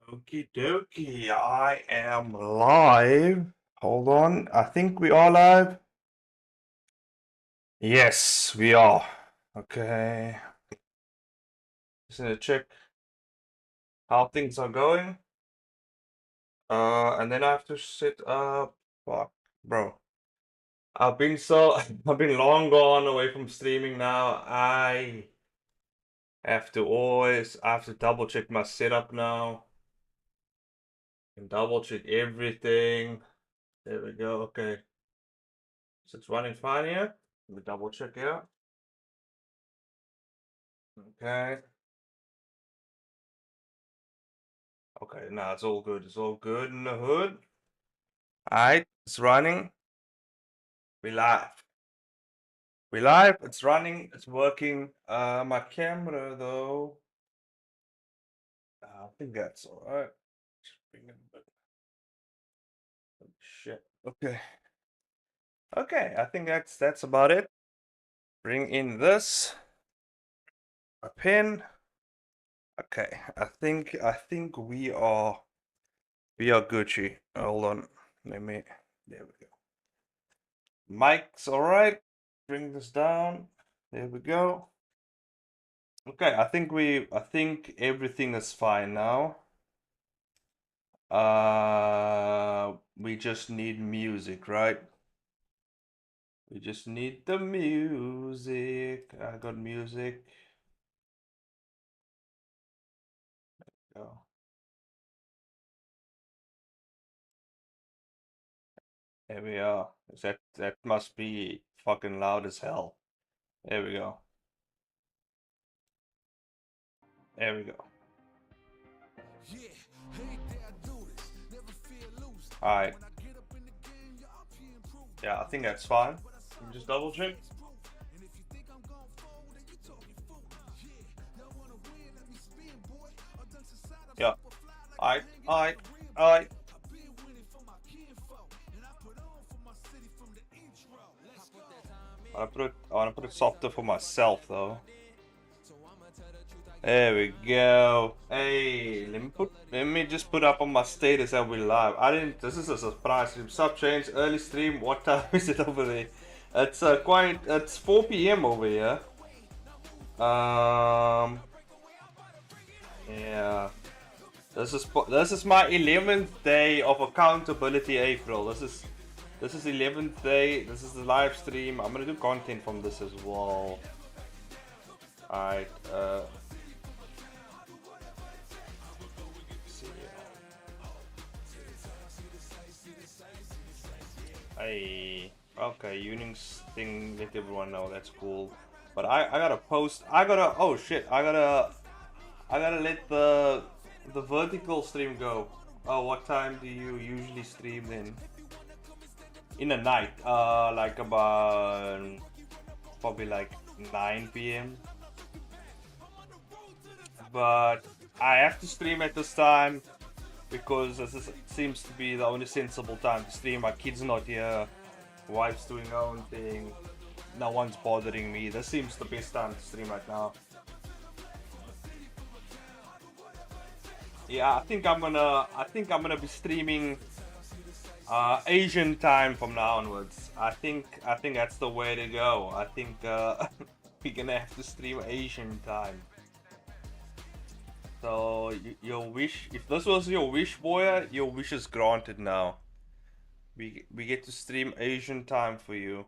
Okie dokie, I am live. Hold on, I think we are live. Yes, we are. Okay. Just gonna check how things are going. And then I have to set up. Fuck, bro. I've been I've been long gone away from streaming now. I have to double check my setup now. And double check everything. There we go. Okay. So it's running fine here. Let me double check here. Okay. Okay, now it's all good. It's all good in the hood. Alright, it's running. We live. We live. It's running. It's working. My camera though. I think that's alright. Just bring it a bit. Oh, shit. Okay. Okay, I think that's about it. Bring in this. A pen. Okay, I think we are Gucci. Hold on. There we go. Mic's alright. Bring this down. There we go. Okay, I think everything is fine now. We just need music, right? We just need the music. I got music. Go. There we are. That must be fucking loud as hell. There we go. There we go. Alright. Yeah, I think that's fine. Let me just double check. Yeah. Alright. I wanna put it softer for myself though. There we go. Hey, let me just put up on my status that we live. This is a surprise stream. Sub change, early stream. What time is it over there? It's 4 p.m. over here. Yeah. This is my 11th day of accountability, April. This is 11th day. This is the live stream. I'm gonna do content from this as well. Alright, okay, Unix thing, let everyone know, that's cool. But I gotta post, oh shit, I gotta let the vertical stream go. Oh, what time do you usually stream then? In the night, like about, probably like 9 p.m. But I have to stream at this time because this seems to be the only sensible time to stream. My kid's not here, wife's doing her own thing, no one's bothering me. This seems the best time to stream right now. Yeah, I think I'm gonna be streaming Asian time from now onwards. I think that's the way to go. I think we're gonna have to stream Asian time. So your wish, if this was your wish, boy, your wish is granted now. We get to stream Asian time for you.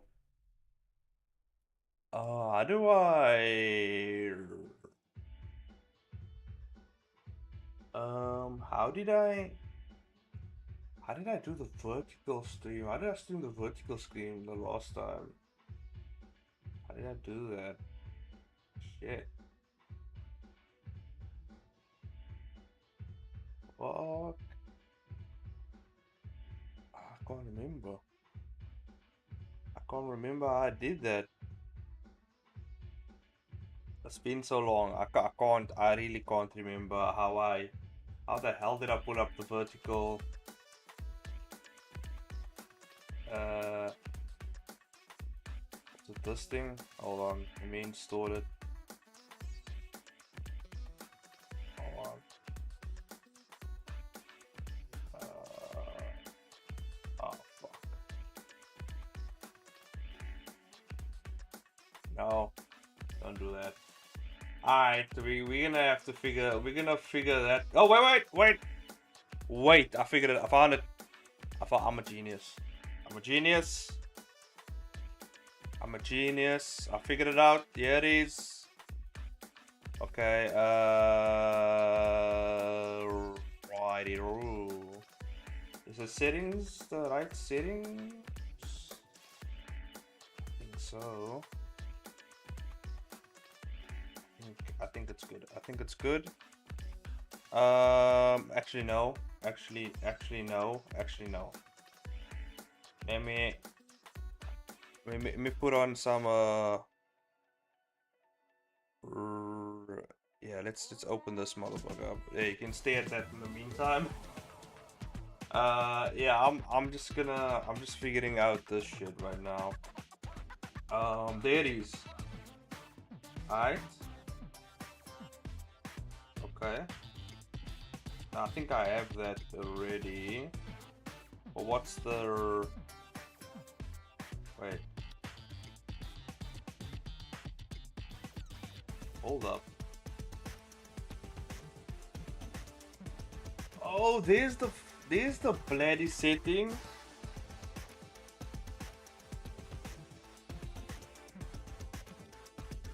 How do I? How did I? How did I do the vertical stream? How did I stream the vertical stream the last time? How did I do that? Shit. Fuck. I can't remember. I can't remember how I did that. It's been so long. I really can't remember how the hell did I pull up the vertical? Is it this thing? Hold on, let me install it. Hold on. Oh fuck. No, don't do that. Alright, we're gonna figure that. Oh wait! I figured it. I found it. I'm a genius. I'm a genius. I'm a genius. I figured it out. Here it is. Okay. Righty. Is the settings the right settings? I think so. I think it's good. I think it's good. Actually no. Actually no. Actually no. Let me put on some yeah, let's open this motherfucker up. Yeah, you can stay at that in the meantime. Yeah, I'm just figuring out this shit right now. There it is. Alright. Okay. I think I have that already. But what's the... Wait. Hold up. Oh, there's the bloody setting.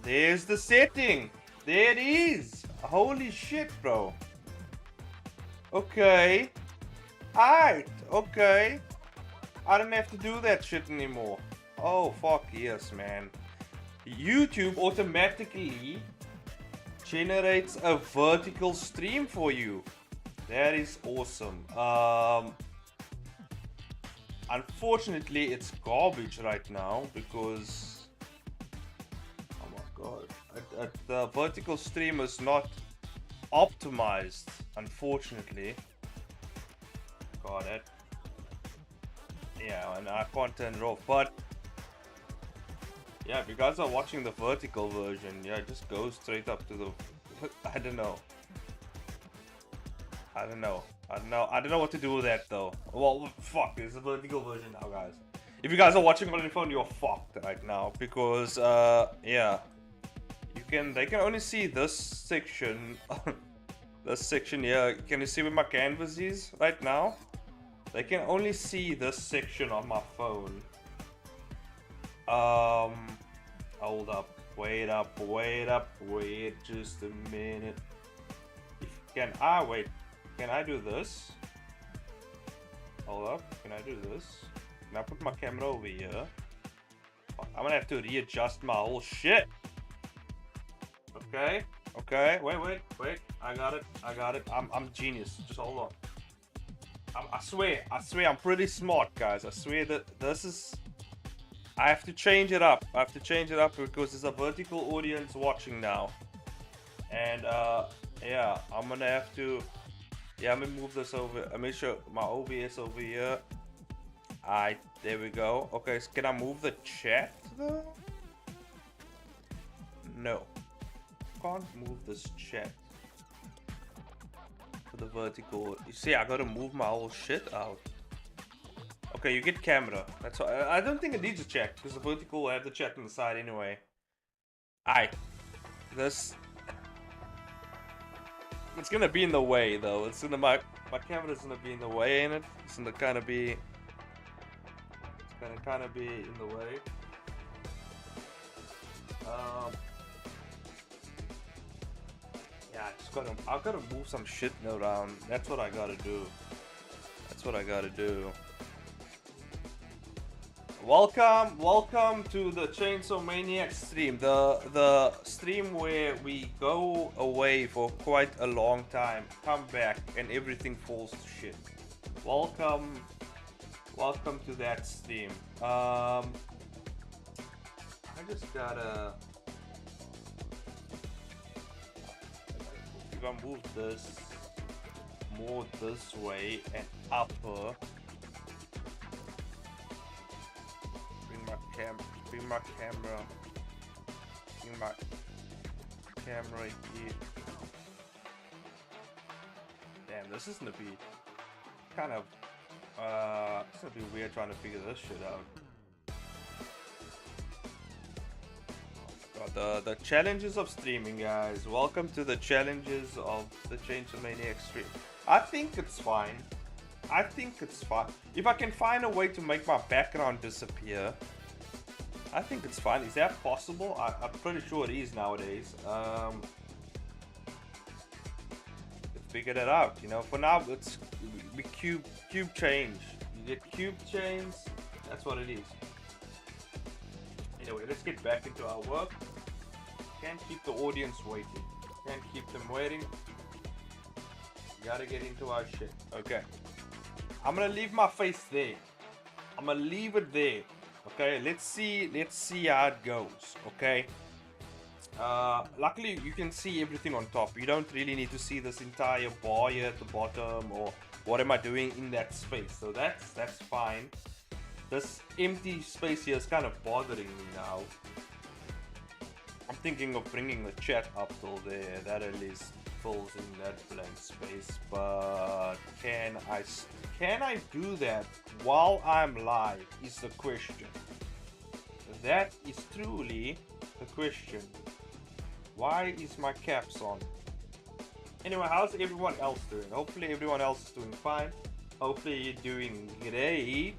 There's the setting. There it is. Holy shit, bro. Okay. Alright, okay. I don't have to do that shit anymore. Oh, fuck yes, man. YouTube automatically generates a vertical stream for you. That is awesome. Unfortunately, it's garbage right now because... Oh my god. The vertical stream is not optimized, unfortunately. Got it. Yeah, and I can't turn it off, but yeah, if you guys are watching the vertical version, yeah, just go straight up to the I don't know what to do with that though. Well, fuck, there's a vertical version now, guys. If you guys are watching on your phone, you're fucked right now because yeah, they can only see this section. This section here. Can you see where my canvas is right now? They can only see this section on my phone. Hold up. Wait just a minute. Can I do this? Hold up. Can I do this? Can I put my camera over here? I'm gonna have to readjust my whole shit. Okay. Wait. I got it. I'm genius. Just hold on. I swear, I'm pretty smart, guys. I swear that this is... I have to change it up. because there's a vertical audience watching now. And, Yeah, I'm gonna have to. Yeah, I'm gonna move this over. I make sure my OBS over here. Alright, there we go. Okay, so can I move the chat though? No. Can't move this chat to the vertical. You see, I gotta move my whole shit out. Okay, you get camera. That's why. I don't think it needs a chat because the vertical will have the chat on the side anyway. Alright. This. It's gonna be in the way though. It's gonna my camera's gonna be in the way in it. It's gonna kind of be. It's gonna kind of be in the way. Yeah, I've gotta move some shit around. That's what I gotta do. That's what I gotta do. Welcome to the Chainsaw Maniac stream. The stream where we go away for quite a long time, come back, and everything falls to shit. Welcome to that stream. I just gotta. If I move this more this way and upper. Bring my camera here. Damn, this is gonna be kind of it's gonna be weird trying to figure this shit out. God, the challenges of streaming, guys. Welcome to the challenges of the Chainsaw Maniac stream. I think it's fine. If I can find a way to make my background disappear, I think it's fine. Is that possible? I'm pretty sure it is nowadays. Figured it out, you know. For now, it's we cube change. You get cube chains. That's what it is. Anyway, let's get back into our work. Can't keep the audience waiting. Can't keep them waiting. Gotta get into our shit. Okay. I'm gonna leave my face there. I'm gonna leave it there. Okay, let's see how it goes. Okay. Luckily you can see everything on top. You don't really need to see this entire bar here at the bottom, or what am I doing in that space. So that's fine. This empty space here is kind of bothering me now. I'm thinking of bringing the chat up till there. That at least fills in that blank space. But can I do that while I'm live is the question. That is truly the question. Why is my caps on? Anyway, how's everyone else doing? Hopefully everyone else is doing fine. Hopefully you're doing great.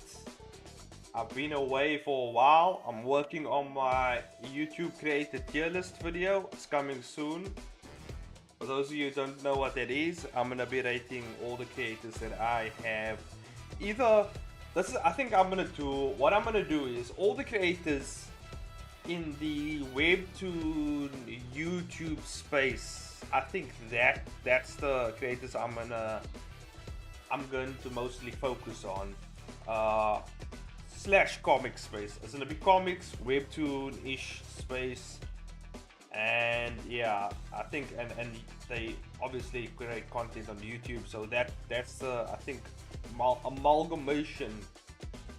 I've been away for a while. I'm working on my YouTube creator tier list video. It's coming soon. For those of you who don't know what that is, I'm gonna be rating all the creators that I have. I think I'm gonna do. What I'm gonna do is all the creators in the Webtoon YouTube space. I think that's the creators I'm going to mostly focus on. Slash comic space. It's gonna be comics, Webtoon-ish space, and yeah, I think and they obviously create content on YouTube, so that's the I think amalgamation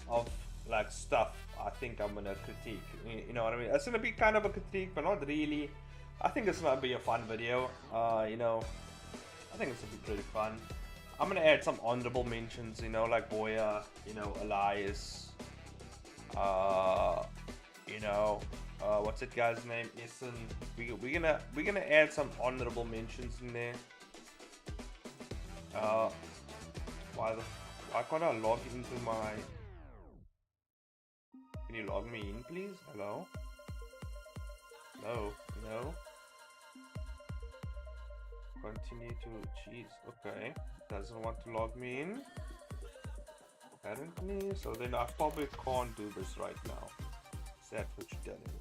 of like stuff I think I'm gonna critique. You know what I mean? It's gonna be kind of a critique, but not really. I think it's gonna be a fun video. You know, I think it's gonna be pretty fun. I'm gonna add some honorable mentions, you know, like Boya, you know, Elias. You know, what's that guy's name? Essen. We're gonna add some honorable mentions in there. Why can't I log into my? Can you log me in, please? Hello. No. Continue to. Jeez. Okay. Doesn't want to log me in. Apparently, so then I probably can't do this right now. Is that what you're telling me?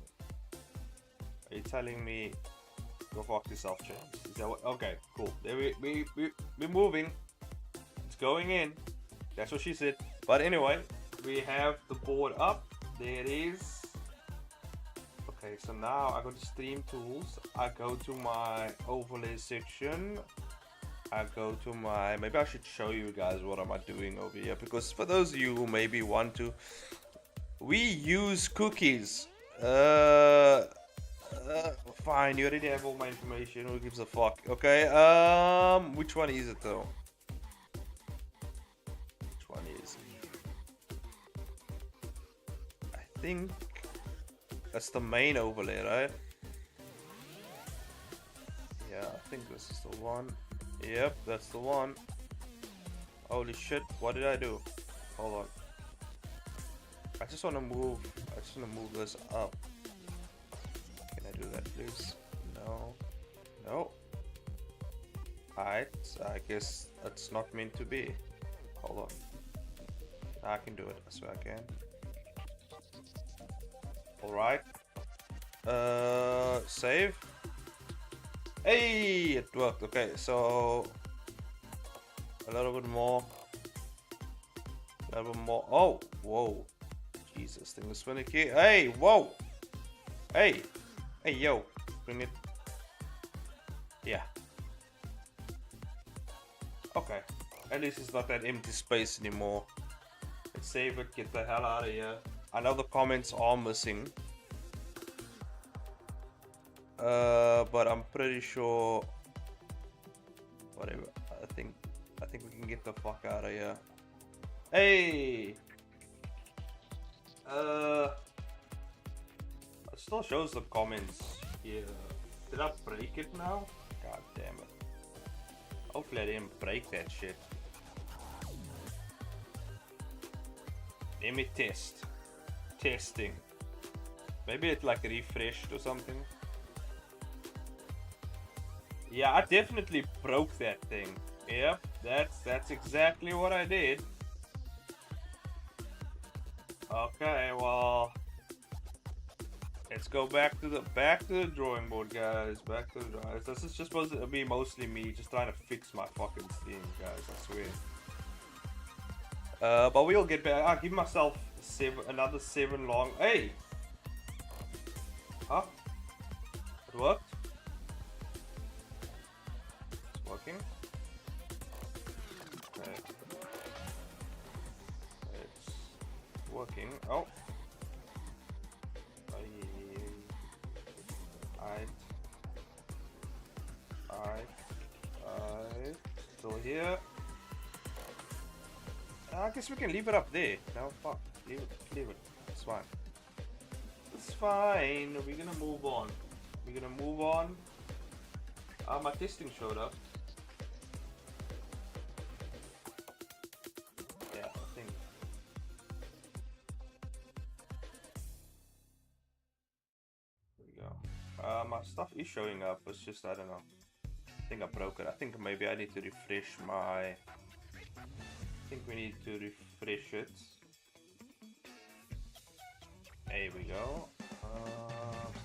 Are you telling me go fuck yourself, James? Is that what? Okay, cool. There we're moving. It's going in. That's what she said. But anyway, we have the board up. There it is. Okay, so now I go to Stream Tools. I go to my overlay section. I go to my, maybe I should show you guys what am I doing over here, because for those of you who maybe want to, we use cookies. Fine, you already have all my information, who gives a fuck? Okay, which one is it though? Which one is it? I think that's the main overlay, right? Yeah, I think this is the one. Yep, that's the one. Holy shit, what did I do? Hold on. I just want to move this up. Can I do that, please? No. No. Alright, I guess that's not meant to be. Hold on. I can do it, I swear I can. Alright. Save. Hey, it worked. Okay, so a little bit more. A little bit more. Oh, whoa. Jesus, thing is finicky. Hey, whoa. Hey. Hey, yo. Bring it. Yeah. Okay. At least it's not that empty space anymore. Let's save it. Get the hell out of here. I know the comments are missing. But I'm pretty sure. Whatever. I think we can get the fuck out of here. Hey. It still shows the comments here. Did I break it now? God damn it. Hopefully I didn't break that shit. Let me test. Testing. Maybe it like refreshed or something. Yeah, I definitely broke that thing. Yep, that's exactly what I did. Okay, well, let's go back to the drawing board, guys. Back to the drawing. This is just supposed to be mostly me just trying to fix my fucking thing, guys. I swear. But we'll get back. I'll give myself another 7 long. Hey, huh? It worked. It's working. Okay. It's working. Oh. Alright. Still here. I guess we can leave it up there. No, fuck. Leave it. It's fine. It's fine. We're gonna move on. My testing showed up. Yeah, I think. There we go. My stuff is showing up. It's just, I don't know. I think I broke it. I think maybe I need to refresh my... I think we need to refresh it. There we go.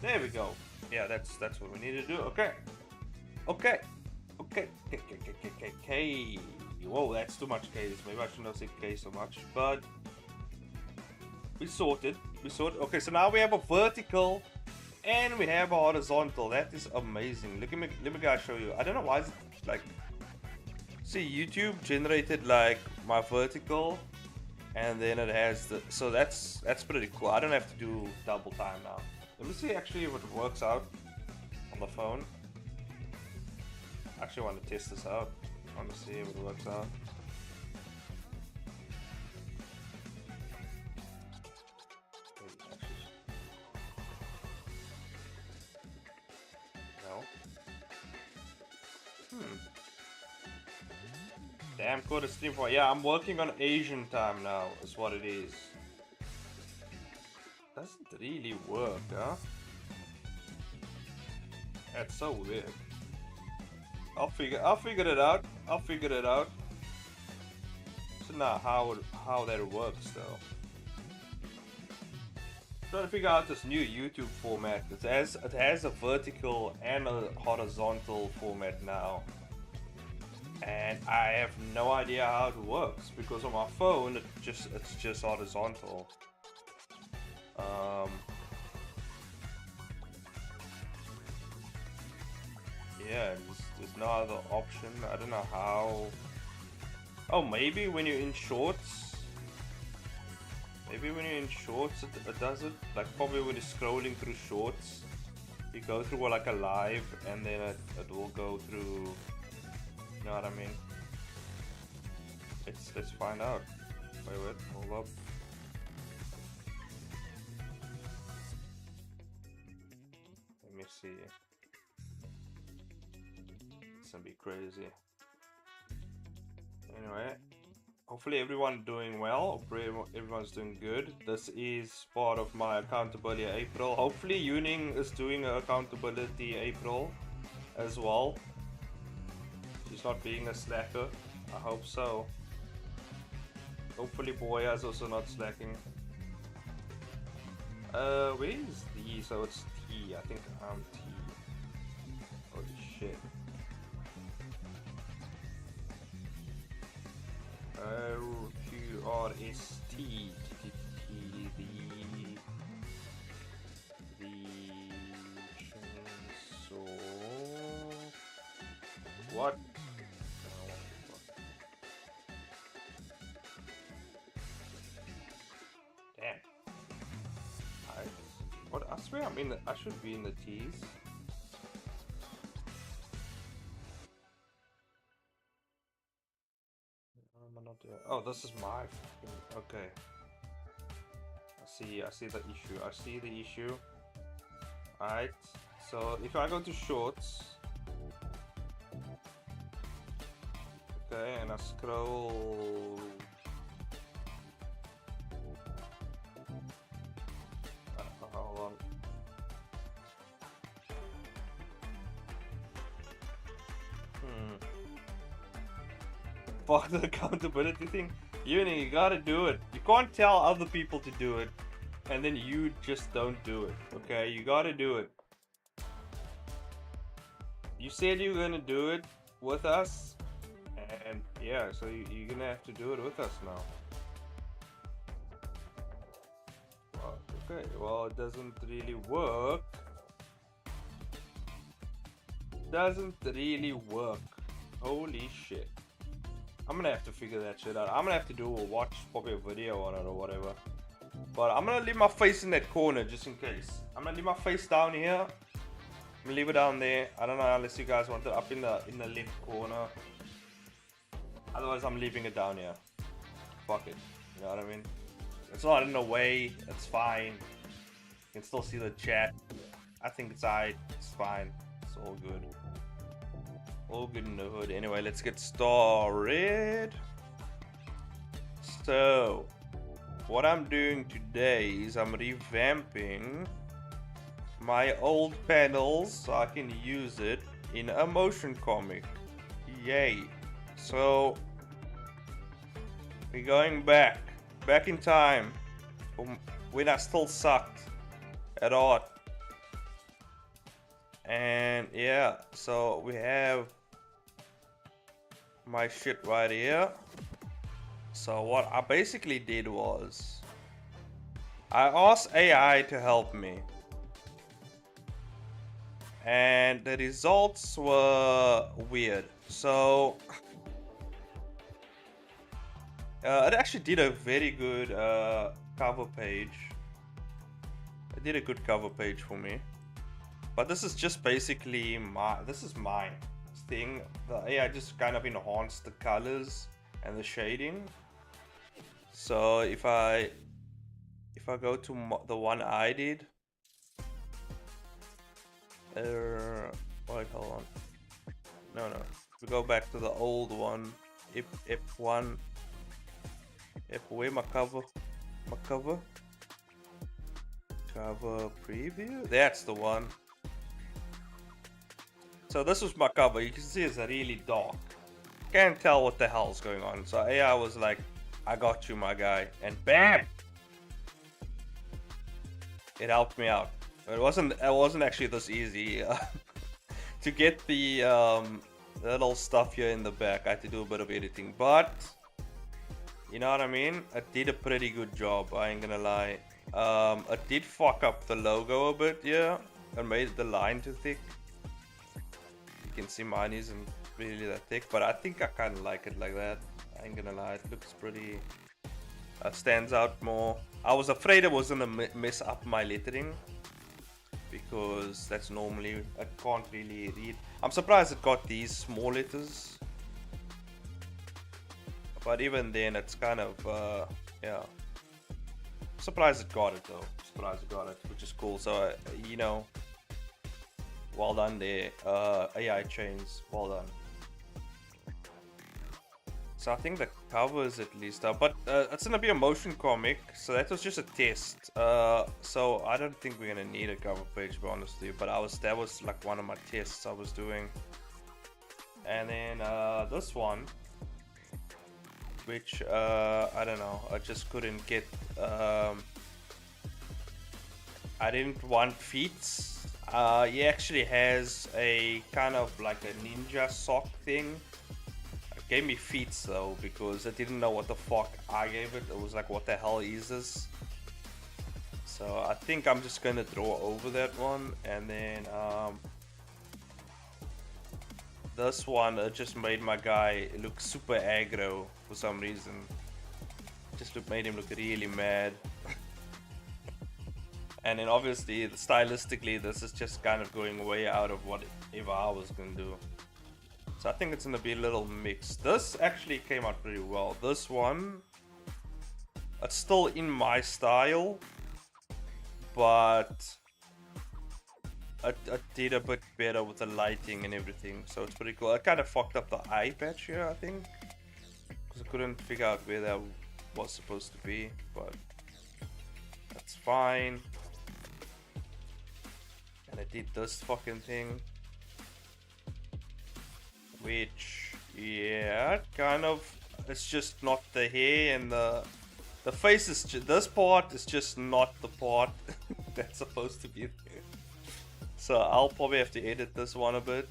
There we go. Yeah, that's what we need to do. Okay. Whoa, that's too much K's. Maybe I shouldn't have said K so much. But we sorted. Okay, so now we have a vertical and we have a horizontal. That is amazing. Let me guys show you. I don't know why it's like. See, YouTube generated like my vertical, and then it has the. So that's pretty cool. I don't have to do double time now. Let me see actually if it works out on the phone. I actually want to test this out. I want to see if it works out. No. Damn, code is stream for. Yeah, I'm working on Asian time now. Is what it is. Doesn't really work, huh? That's so weird. I'll figure it out. So now how that works though. Trying to figure out this new YouTube format. It has a vertical and a horizontal format now. And I have no idea how it works because on my phone it's just horizontal. yeah, there's no other option. I don't know how. Oh, maybe when you're in shorts. Maybe when you're in shorts, it does it. Like probably when you're scrolling through shorts, you go through like a live, and then it will go through. You know what I mean? Let's find out. Wait, hold up. Let me see. It's gonna be crazy. Anyway, hopefully everyone's doing well. Hopefully everyone's doing good. This is part of my accountability April. Hopefully Yuning is doing accountability April as well. She's not being a slacker. I hope so. Hopefully Boya is also not slacking. Where is D? So it's T. I think I'm T. Holy shit. QRST. The chainsaw. What? Damn. What? I swear I should be in the T's. Oh, this is my okay. I see the issue. Alright, so if I go to shorts, okay, and I scroll, hold on. Fuck the accountability thing. You gotta do it. You can't tell other people to do it, and then you just don't do it. Okay, you gotta do it. You said you were gonna do it with us, and yeah, so you're gonna have to do it with us now. Well, okay, well, it doesn't really work. Holy shit. I'm gonna have to figure that shit out. I'm gonna have to watch probably a video on it or whatever. But I'm gonna leave my face in that corner just in case. I'm gonna leave my face down here. I'm gonna leave it down there. I don't know unless you guys want it up in the left corner. Otherwise, I'm leaving it down here. Fuck it. You know what I mean? It's not in the way. It's fine. You can still see the chat. I think it's alright. It's fine. It's all good. All good in the hood. Anyway, let's get started. So, what I'm doing today is I'm revamping my old panels so I can use it in a motion comic. Yay. So, we're going back in time from when I still sucked at art. And yeah, so we have my shit right here. So what I basically did was I asked AI to help me, and the results were weird. So it actually did a very good cover page. It did a good cover page for me. But this is just basically mine thing. The AI just kind of enhanced the colors and the shading. So if I go to the one I did, wait, hold on. No. We go back to the old one. F1. Where my cover? Cover preview. That's the one. So this was my cover. You can see it's really dark. Can't tell what the hell's going on. So AI was like, I got you, my guy. And BAM! It helped me out. It wasn't actually this easy. To get the little stuff here in the back, I had to do a bit of editing. But, you know what I mean? It did a pretty good job, I ain't gonna lie. It did fuck up the logo a bit, yeah. It made the line too thick. can see mine isn't really that thick, but I think I kind of like it like that. I ain't gonna lie, it looks pretty, stands out more. I was afraid it was gonna mess up my lettering, because that's normally, I can't really read. I'm surprised it got these small letters, but even then it's kind of, yeah. Surprised it got it though. Surprised it got it, which is cool. So, you know, well done there. AI chains, well done. So I think the cover is at least up, but it's gonna be a motion comic, so that was just a test. So I don't think we're gonna need a cover page, to be honest with you. But that was like one of my tests I was doing. And then this one, which I don't know, I just couldn't get. I didn't want feet. He actually has a kind of like a ninja sock thing. It gave me feet though, because I didn't know what the fuck I gave it. It was like, what the hell is this? So I think I'm just gonna draw over that one, and then this one, it just made my guy look super aggro for some reason. Just made him look really mad. And then obviously, stylistically, this is just kind of going way out of whatever I was gonna do. So I think it's gonna be a little mixed. This actually came out pretty well. This one, it's still in my style, but I did a bit better with the lighting and everything. So it's pretty cool. I kind of fucked up the eye patch here, I think, because I couldn't figure out where that was supposed to be, but that's fine. And I did this fucking thing, which, yeah, kind of, it's just not the hair, and the face is this part is just not the part that's supposed to be there. So I'll probably have to edit this one a bit.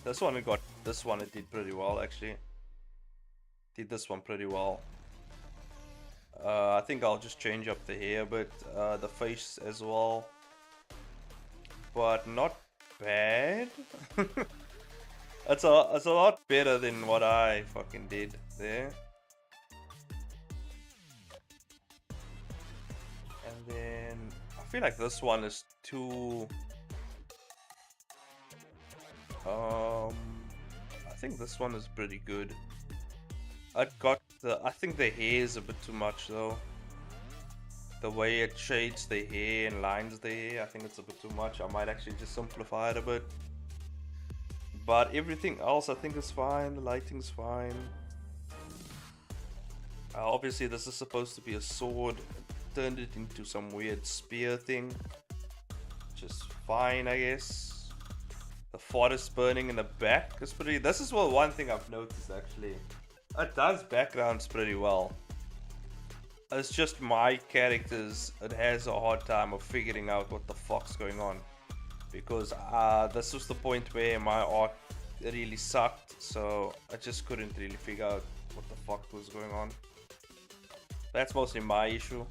This one it did pretty well actually. Did this one pretty well. I think I'll just change up the hair a bit, the face as well, but not bad. It's a lot better than what I fucking did there. And then I feel like this one is too. I think this one is pretty good. I think the hair is a bit too much though. The way it shades the hair and lines the hair, I think it's a bit too much. I might actually just simplify it a bit. But everything else I think is fine. The lighting's fine. Obviously this is supposed to be a sword. Turned it into some weird spear thing. Which is fine, I guess. The forest burning in the back is pretty. This is one thing I've noticed actually. It does backgrounds pretty well. It's just my characters, it has a hard time of figuring out what the fuck's going on. Because this was the point where my art really sucked, so I just couldn't really figure out what the fuck was going on. That's mostly my issue.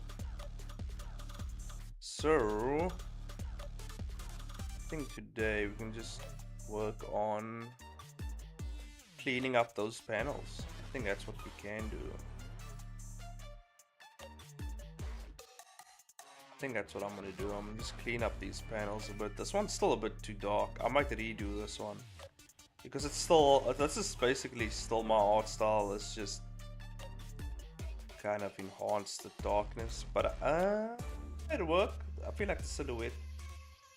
So I think today we can just work on cleaning up those panels. I think that's what we can do. I think that's what I'm gonna do. I'm gonna just clean up these panels a bit. This one's still a bit too dark. I might redo this one, because it's still, this is basically still my art style. It's just kind of enhanced the darkness, but it'll work. I feel like the silhouette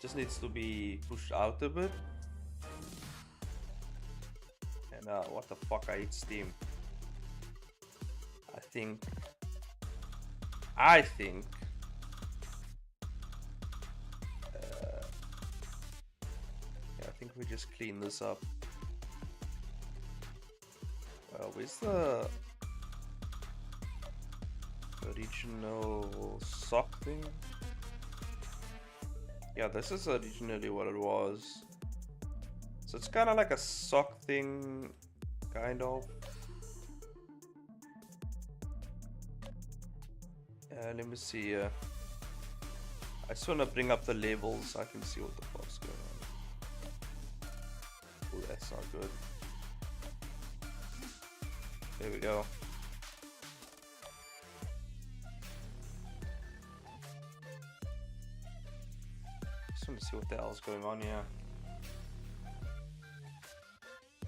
just needs to be pushed out a bit. And what the fuck, I eat steam. I think yeah, I think we just clean this up. Where's the original sock thing? Yeah, this is originally what it was. So it's kind of like a sock thing, kind of. Let me see. I just want to bring up the levels so I can see what the fuck's going on. Oh, that's not good. There we go. Just want to see what the hell's going on here.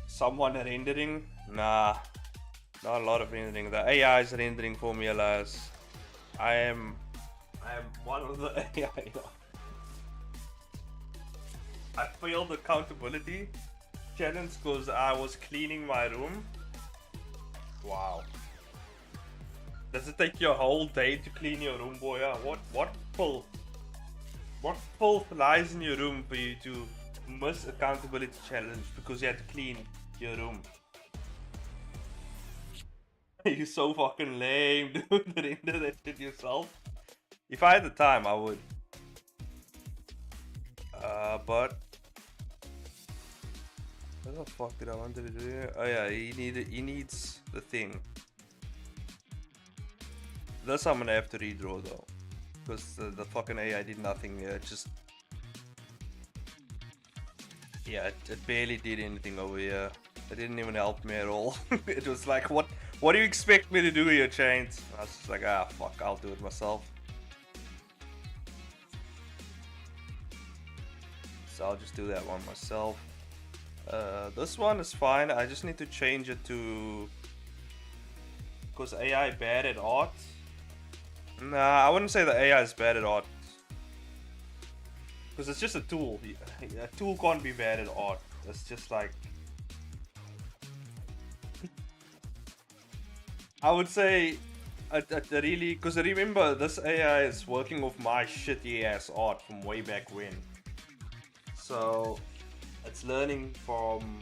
Someone rendering? Nah, not a lot of rendering. The AI is rendering formulas. I am one of the AI. I failed accountability challenge because I was cleaning my room. Wow. Does it take you a whole day to clean your room, boy? What filth lies in your room for you to miss accountability challenge because you had to clean your room? You're so fucking lame, dude. Render that shit yourself. If I had the time, I would. But what the fuck did I want to do here? Oh yeah, he needs the thing. This I'm gonna have to redraw though, because the fucking AI did nothing here. Just yeah, it barely did anything over here. It didn't even help me at all. It was like, what do you expect me to do here, Chains? I was just like, ah, fuck, I'll do it myself. So I'll just do that one myself. This one is fine. I just need to change it to, because AI bad at art. Nah, I wouldn't say the AI is bad at art, because it's just a tool. A tool can't be bad at art. It's just like, I would say, really, because remember, this AI is working off my shitty ass art from way back when. So it's learning from,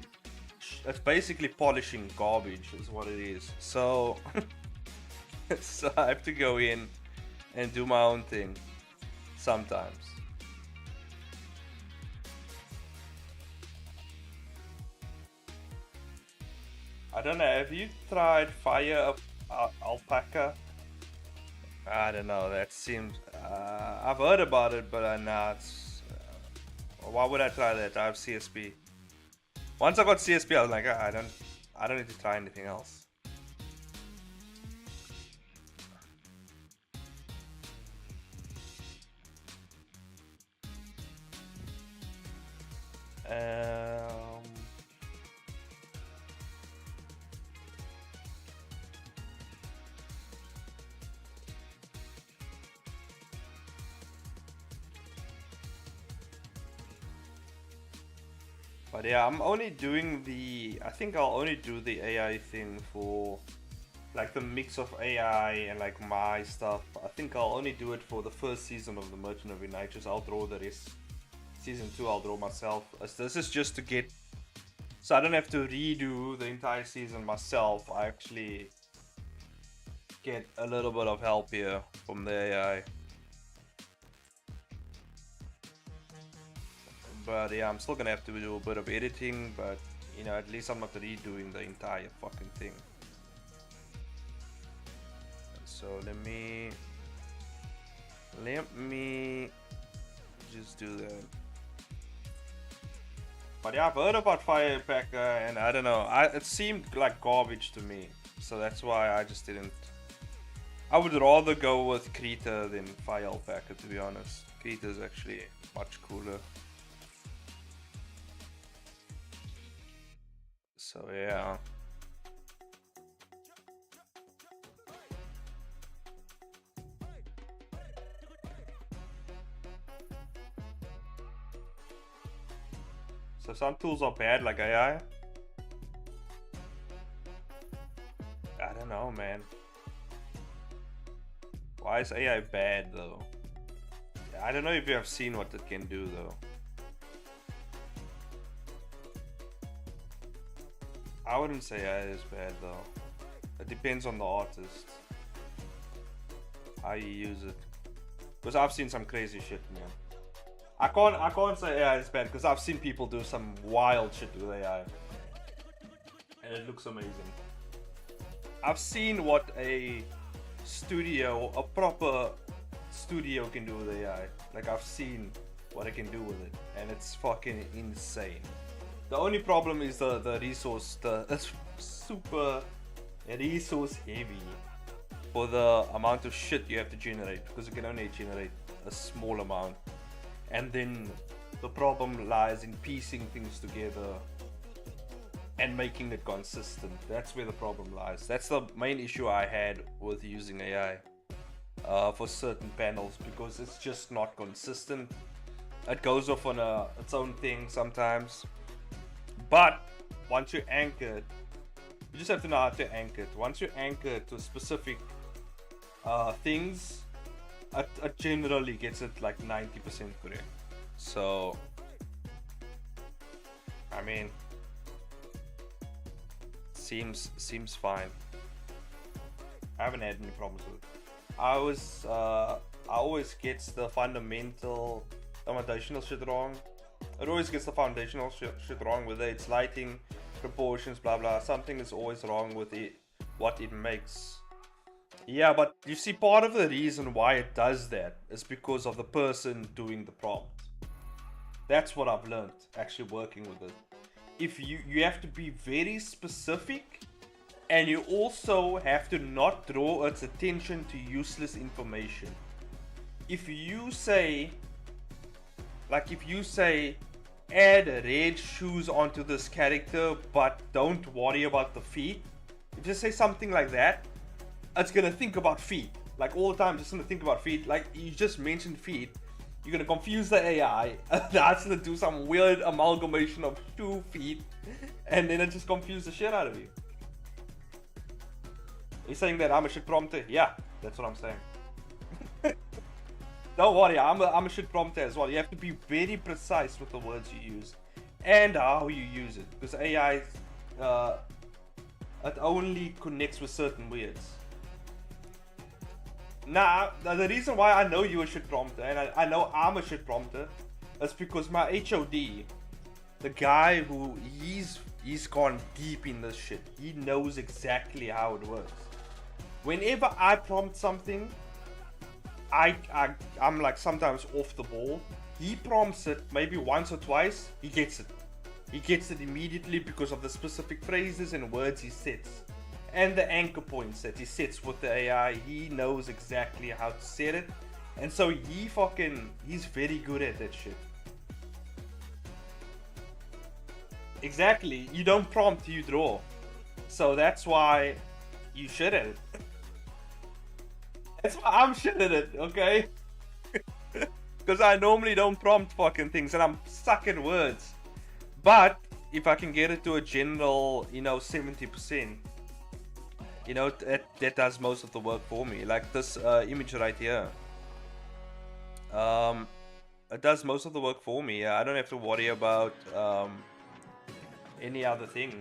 it's basically polishing garbage is what it is. So, so I have to go in and do my own thing sometimes. I don't know, have you tried Fire Alpaca? I don't know, that seems, I've heard about it, but nah, it's, why would I try that? I have CSP. Once I got CSP, I was like, I don't need to try anything else. But yeah, I'm only doing the, I think I'll only do the AI thing for like the mix of AI and like my stuff. I think I'll only do it for the first season of the Merchant of Nitrous. I'll draw the rest. Season 2 I'll draw myself. This is just to get, so I don't have to redo the entire season myself. I actually get a little bit of help here from the AI. But yeah, I'm still gonna have to do a bit of editing, but you know, at least I'm not redoing the entire fucking thing. So let me just do that. But yeah, I've heard about Fire Alpaca, and I don't know, it seemed like garbage to me, so that's why I just didn't. I would rather go with Krita than Fire Alpaca, to be honest. Krita is actually much cooler. So yeah. So some tools are bad, like AI. I don't know, man. Why is AI bad though? I don't know if you have seen what it can do though. I wouldn't say AI is bad though. It depends on the artist, how you use it. Because I've seen some crazy shit, man. I can't say AI is bad because I've seen people do some wild shit with AI, and it looks amazing. I've seen what a studio, a proper studio can do with AI. Like, I've seen what it can do with it, and it's fucking insane. The only problem is the resource. It's super resource heavy for the amount of shit you have to generate, because it can only generate a small amount. And then the problem lies in piecing things together and making it consistent. That's where the problem lies. That's the main issue I had with using AI for certain panels, because it's just not consistent. It goes off on its own thing sometimes. But once you're anchored, you just have to know how to anchor it. Once you're anchored to specific things, it generally gets it like 90% correct. So, I mean, seems fine. I haven't had any problems with it. I always gets the foundational shit wrong. It always gets the foundational shit wrong, whether it's lighting, proportions, blah blah. Something is always wrong with it, what it makes. Yeah, but you see, part of the reason why it does that is because of the person doing the prompt. That's what I've learned actually working with it. If you have to be very specific, and you also have to not draw its attention to useless information. If you say, add red shoes onto this character, but don't worry about the feet. If you say something like that, it's gonna think about feet. Like, all the time, just gonna think about feet. Like, you just mentioned feet. You're gonna confuse the AI. That's gonna do some weird amalgamation of shoe, feet, and then it just confuse the shit out of you. You're saying that I'm a shit prompter? Yeah, that's what I'm saying. Don't worry, I'm a shit prompter as well. You have to be very precise with the words you use and how you use it, because AI, it only connects with certain words. Now, the reason why I know you're a shit prompter and I know I'm a shit prompter is because my HOD, the guy who he's gone deep in this shit. He knows exactly how it works. Whenever I prompt something, I'm like sometimes off the ball. He prompts it maybe once or twice, he gets it. He gets it immediately because of the specific phrases and words he sets. And the anchor points that he sets with the AI, he knows exactly how to set it. And so he's very good at that shit. Exactly, you don't prompt, you draw. So that's why you shit at it. That's why I'm shit at it, okay? Because I normally don't prompt fucking things and I'm stuck at words. But if I can get it to a general, 70%, that does most of the work for me. Like this image right here. It does most of the work for me. I don't have to worry about any other thing,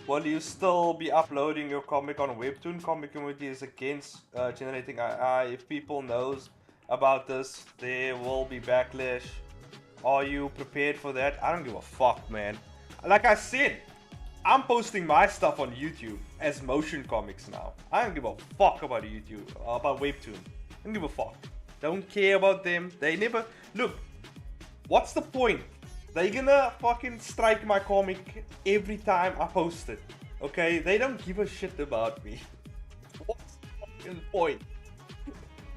Will you still be uploading your comic on Webtoon? Comic community is against generating AI. If people knows about this, there will be backlash. Are you prepared for that? I don't give a fuck, man. Like I said, I'm posting my stuff on YouTube as motion comics now. I don't give a fuck about YouTube, about Webtoon. I don't give a fuck. Don't care about them. They never... Look, what's the point? They're gonna fucking strike my comic every time I post it. Okay? They don't give a shit about me. What's the fucking point?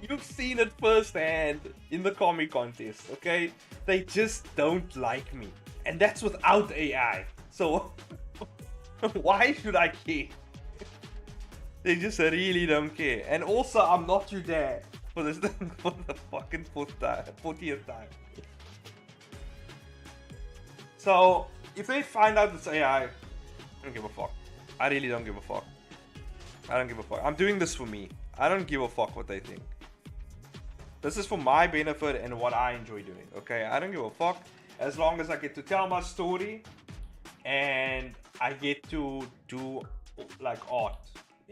You've seen it firsthand in the comic contest, okay? They just don't like me. And that's without AI. So, why should I care? They just really don't care. And also, I'm not your dad for this for the fucking 40th time. So, if they find out it's AI, I don't give a fuck. I really don't give a fuck. I don't give a fuck. I'm doing this for me. I don't give a fuck what they think. This is for my benefit and what I enjoy doing, okay? I don't give a fuck as long as I get to tell my story and I get to do like art.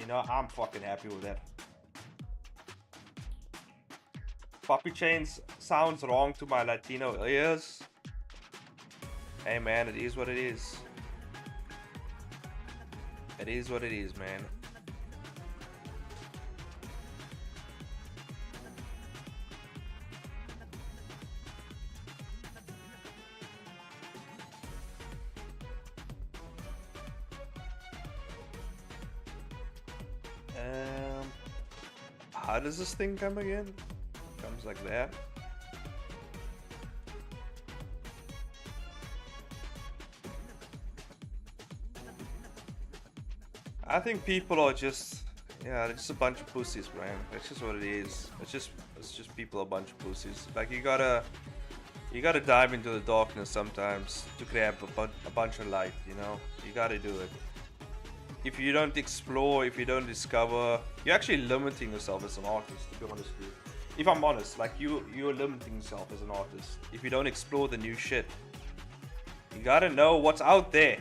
I'm fucking happy with that. Puppy chains sounds wrong to my Latino ears. Hey man, it is what it is. It is what it is, man. How does this thing come again? It comes like that. I think people are just, yeah, they're just a bunch of pussies, man. That's just what it is. It's just people a bunch of pussies. Like you gotta dive into the darkness sometimes to grab a bunch of light. You know, you gotta do it. If you don't explore, if you don't discover, you're actually limiting yourself as an artist. To be honest with you, if I'm honest, like you're limiting yourself as an artist. If you don't explore the new shit, you gotta know what's out there.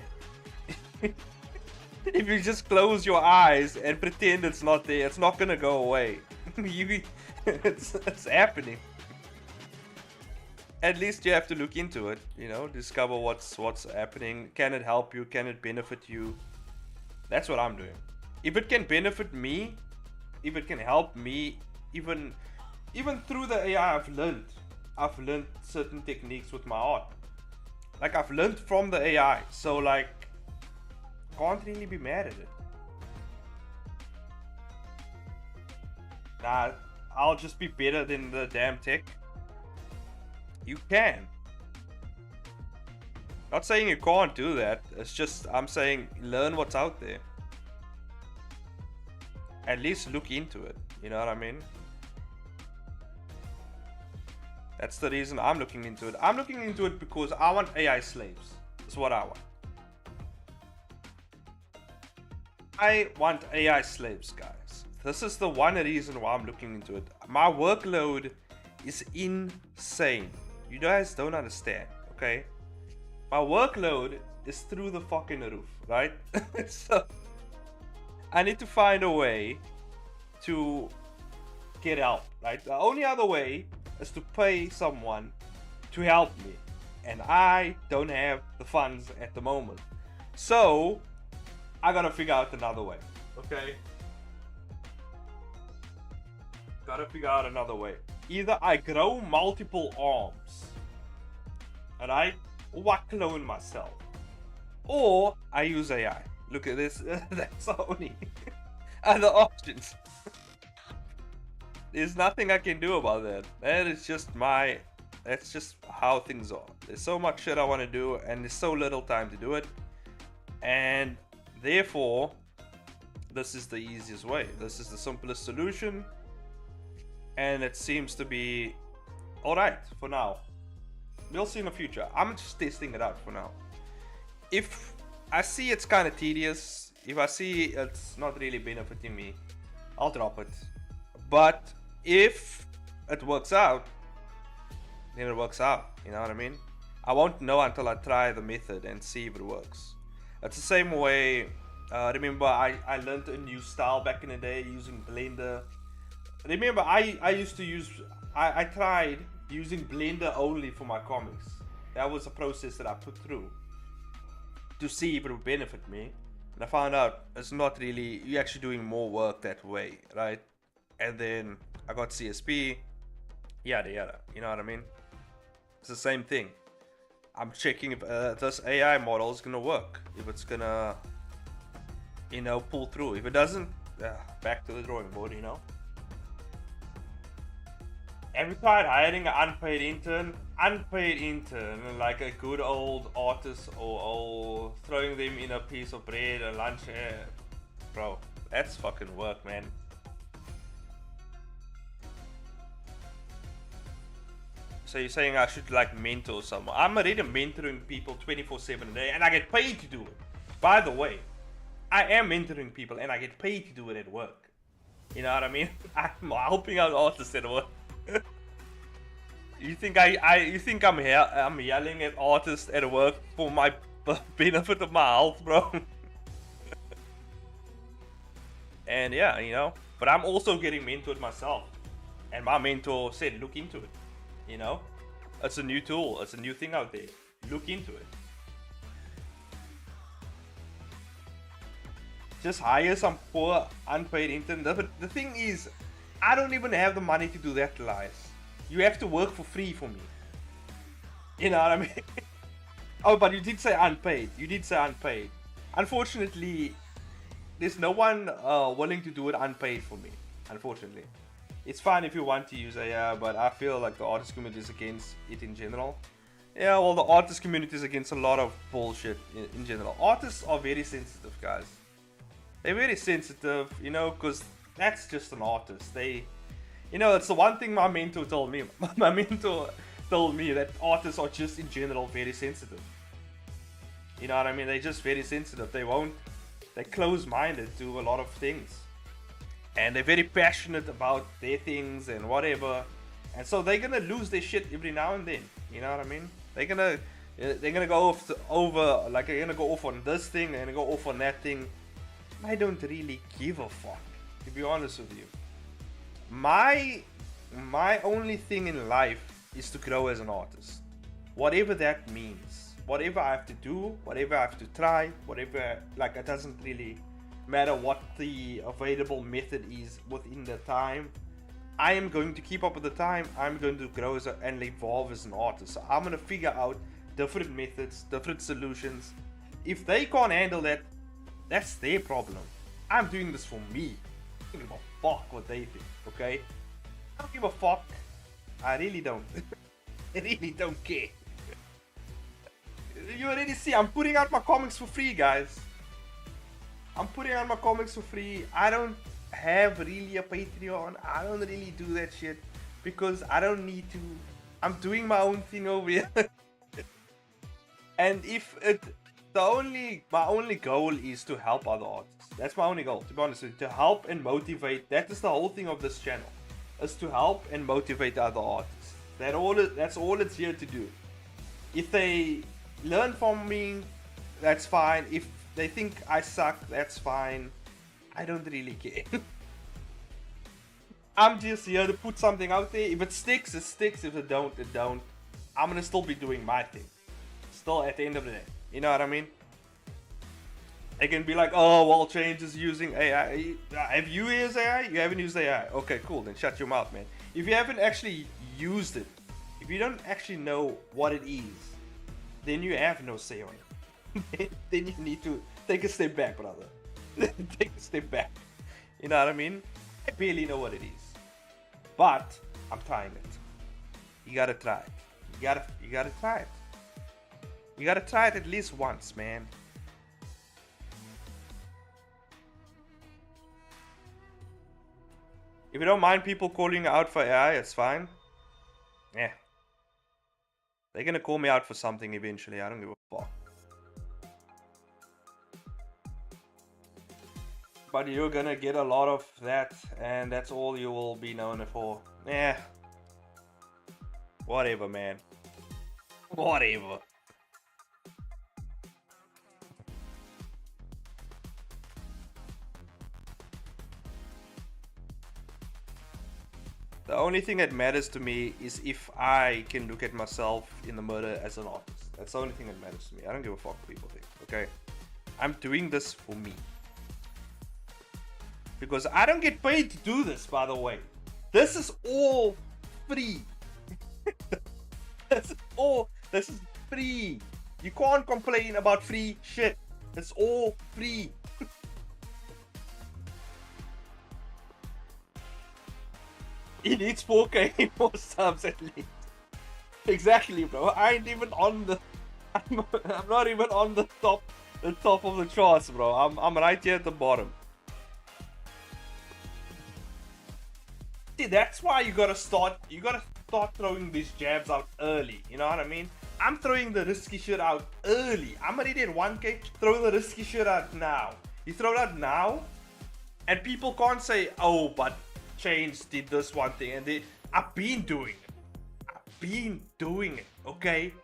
If you just close your eyes and pretend it's not there, it's not gonna go away. It's happening. At least you have to look into it, you know, discover what's happening. Can it help you? Can it benefit you? That's what I'm doing. If it can benefit me, if it can help me, even through the AI, I've learned certain techniques with my art. Like I've learned from the AI, so like can't really be mad at it. Nah, I'll just be better than the damn tech. You can. Not saying you can't do that. It's just I'm saying learn what's out there. At least look into it. You know what I mean? That's the reason I'm looking into it. I'm looking into it because I want AI slaves. That's what I want. I want AI slaves, guys. This is the one reason why I'm looking into it. My workload is insane. You guys don't understand, okay? My workload is through the fucking roof, right? So I need to find a way to get help, right? The only other way is to pay someone to help me. And I don't have the funds at the moment. So I gotta figure out another way, okay? Gotta figure out another way. Either I grow multiple arms, alright? Or I clone myself. Or I use AI. Look at this. That's the only other options. There's nothing I can do about that. That's just how things are. There's so much shit I want to do, and there's so little time to do it. And therefore, this is the easiest way. This is the simplest solution. And it seems to be alright for now. We'll see in the future. I'm just testing it out for now. If I see it's kind of tedious, if I see it's not really benefiting me, I'll drop it. But if it works out, then it works out. You know what I mean? I won't know until I try the method and see if it works. It's the same way. Remember, I learned a new style back in the day using Blender. Remember, I used to use. I tried using Blender only for my comics. That was a process that I put through to see if it would benefit me. And I found out it's not really. You're actually doing more work that way, right? And then I got CSP, yada yada. You know what I mean? It's the same thing. I'm checking if this AI model is gonna work. If it's gonna, pull through. If it doesn't, back to the drawing board. You know. Have you tried hiring an unpaid intern? Unpaid intern, like a good old artist, or throwing them in a piece of bread and lunch. Bro, that's fucking work, man. So you're saying I should like mentor someone? I'm already mentoring people 24/7 a day, and I get paid to do it. By the way, I am mentoring people, and I get paid to do it at work. You know what I mean? I'm helping out artists at work. You think I'm yelling at artists at work for my benefit of my health, bro? And yeah, but I'm also getting mentored myself, and my mentor said look into it. It's a new tool, it's a new thing out there. Look into it. Just hire some poor unpaid intern. But the thing is, I don't even have the money to do that, Elias. You have to work for free for me. You know what I mean? Oh, but you did say unpaid. Unfortunately, there's no one willing to do it unpaid for me, unfortunately. It's fine if you want to use AI, but I feel like the artist community is against it in general. Yeah, well, the artist community is against a lot of bullshit in general. Artists are very sensitive, guys. They're very sensitive, you know, because that's just an artist. It's the one thing my mentor told me. My mentor told me that artists are just in general very sensitive. You know what I mean? They're just very sensitive. They're close-minded to a lot of things. And they're very passionate about their things and whatever. And so they're gonna lose their shit every now and then. You know what I mean? They're gonna go off they're gonna go off on this thing, they're gonna go off on that thing. I don't really give a fuck, to be honest with you. My only thing in life is to grow as an artist. Whatever that means. Whatever I have to do, whatever I have to try, whatever, like, it doesn't really matter what the available method is within the time. I am going to keep up with the time. I'm going to grow and evolve as an artist. So I'm going to figure out different methods, different solutions. If they can't handle that, that's their problem. I'm doing this for me. I don't give a fuck what they think, okay? I don't give a fuck. I really don't. I really don't care. You already see, I'm putting out my comics for free, guys. I'm putting out my comics for free. I don't have really a Patreon. I don't really do that shit because I don't need to. I'm doing my own thing over here. And my only goal is to help other artists. That's my only goal, to be honest with you. To help and motivate. That is the whole thing of this channel. Is to help and motivate other artists. That's all it's here to do. If they learn from me, that's fine. If they think I suck, that's fine. I don't really care. I'm just here to put something out there. If it sticks, it sticks. If it don't, it don't. I'm gonna still be doing my thing. Still at the end of the day. You know what I mean? They can be like, oh, well, Change is using AI. Have you used AI? You haven't used AI. Okay, cool. Then shut your mouth, man. If you haven't actually used it, if you don't actually know what it is, then you have no say on it. Then you need to take a step back, brother. Take a step back. You know what I mean? I barely know what it is. But I'm trying it. You gotta try it. You gotta try it. You gotta try it at least once, man. If you don't mind people calling you out for AI, it's fine. Yeah. They're gonna call me out for something eventually. I don't give a fuck. But you're gonna get a lot of that, and that's all you will be known for. Yeah. Whatever, man. Whatever. The only thing that matters to me is if I can look at myself in the mirror as an artist. That's the only thing that matters to me. I don't give a fuck what people think, okay? I'm doing this for me. Because I don't get paid to do this, by the way. This is all free. This is free. You can't complain about free shit. It's all free. He needs 4K more subs at least. Exactly, bro. I ain't even on the. I'm not even on the top of the charts, bro. I'm right here at the bottom. See, that's why you gotta start throwing these jabs out early. You know what I mean? I'm throwing the risky shit out early. I'm already at 1K. Throw the risky shit out now. You throw it out now, and people can't say, "Oh, but Change did this one thing," and I've been doing it. I've been doing it, okay?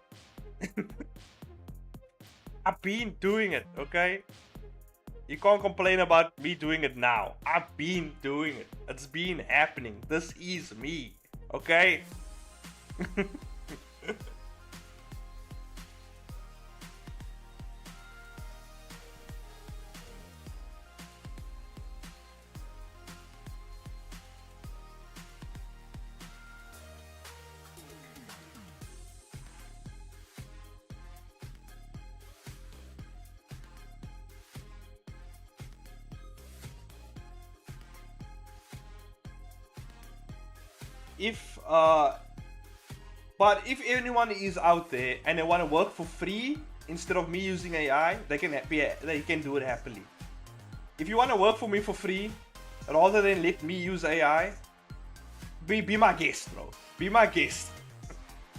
I've been doing it, okay? You can't complain about me doing it now. I've been doing it. It's been happening. This is me, okay? if but if anyone is out there and they want to work for free instead of me using AI, they can do it happily. If you want to work for me for free, rather than let me use AI, be my guest, bro. Be my guest.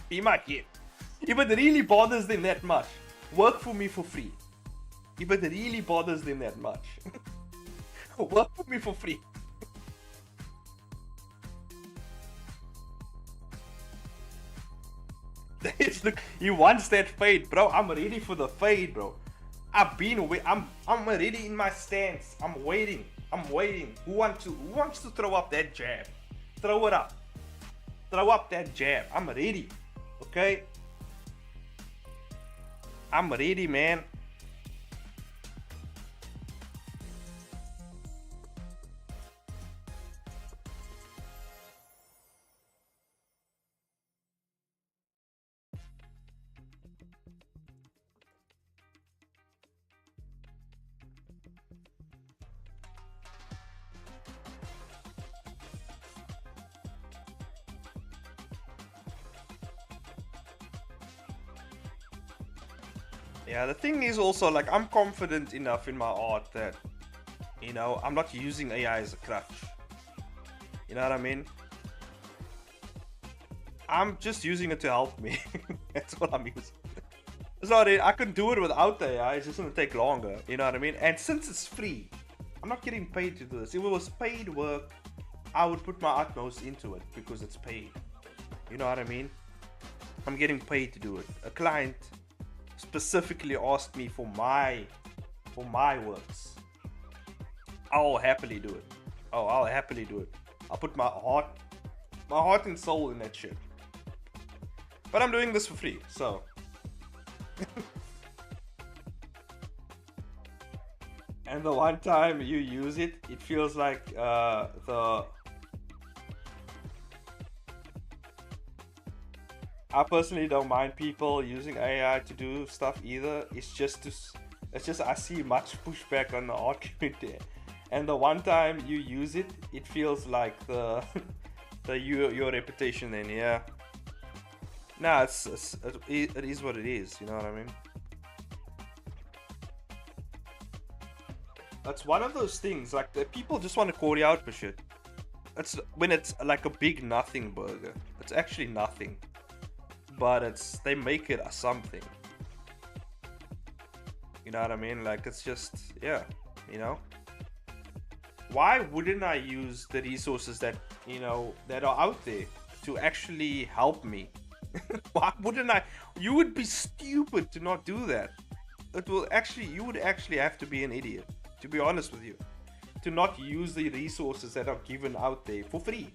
Be my guest. If it really bothers them that much, work for me for free. If it really bothers them that much, work for me for free. Look, he wants that fade, bro. I'm ready for the fade, bro. I've been away. I'm already in my stance. I'm waiting. Who wants to throw up that jab? Throw it up. Throw up that jab. I'm ready. Okay? I'm ready, man. Yeah, the thing is also, like, I'm confident enough in my art that, you know, I'm not using AI as a crutch. You know what I mean? I'm just using it to help me. That's what I'm using. Sorry, I can do it without AI. It's just gonna take longer. You know what I mean? And since it's free, I'm not getting paid to do this. If it was paid work, I would put my utmost into it because it's paid. You know what I mean? I'm getting paid to do it. A client specifically asked me for my works. I'll happily do it. Oh, I'll happily do it. I'll put my heart and soul in that shit. But I'm doing this for free, so. And the one time you use it, it feels like I personally don't mind people using AI to do stuff either. It's just I see much pushback on the argument there. And the one time you use it, it feels like your reputation then, yeah. Nah, it is what it is, you know what I mean? That's one of those things, like, the people just want to call you out for shit. It's when it's like a big nothing burger. It's actually nothing. But they make it a something. You know what I mean? Like, it's just, yeah, you know? Why wouldn't I use the resources that, you know, that are out there to actually help me? Why wouldn't I? You would be stupid to not do that. You would actually have to be an idiot, to be honest with you, to not use the resources that are given out there for free.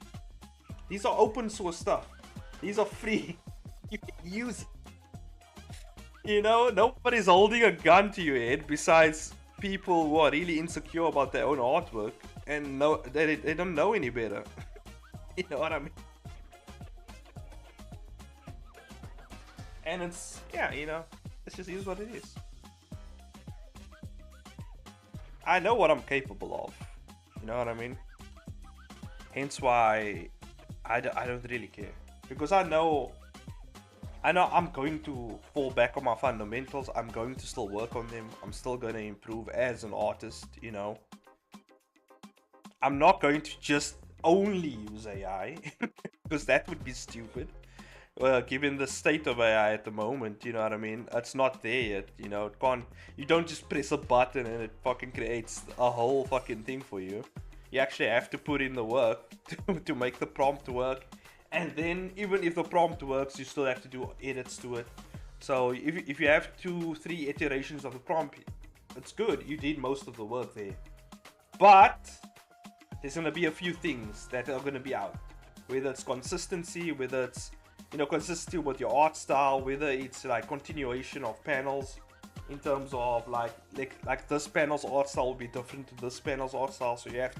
These are open source stuff. These are free. You can use it. You know, nobody's holding a gun to your head besides people who are really insecure about their own artwork and they don't know any better. You know what I mean? And it's, yeah, you know, it's just is what it is. I know what I'm capable of. You know what I mean? Hence why I don't really care. Because I know I'm going to fall back on my fundamentals. I'm going to still work on them. I'm still going to improve as an artist, you know. I'm not going to just only use AI. Because that would be stupid. Given the state of AI at the moment, you know what I mean? It's not there yet, you know. You don't just press a button and it fucking creates a whole fucking thing for you. You actually have to put in the work to make the prompt work. And then even if the prompt works, you still have to do edits to it. So if you have 2-3 iterations of the prompt, it's good. You did most of the work there. But there's going to be a few things that are going to be out. Whether it's consistency, whether it's, you know, consistency with your art style, whether it's like continuation of panels in terms of like this panel's art style will be different to this panel's art style, so you're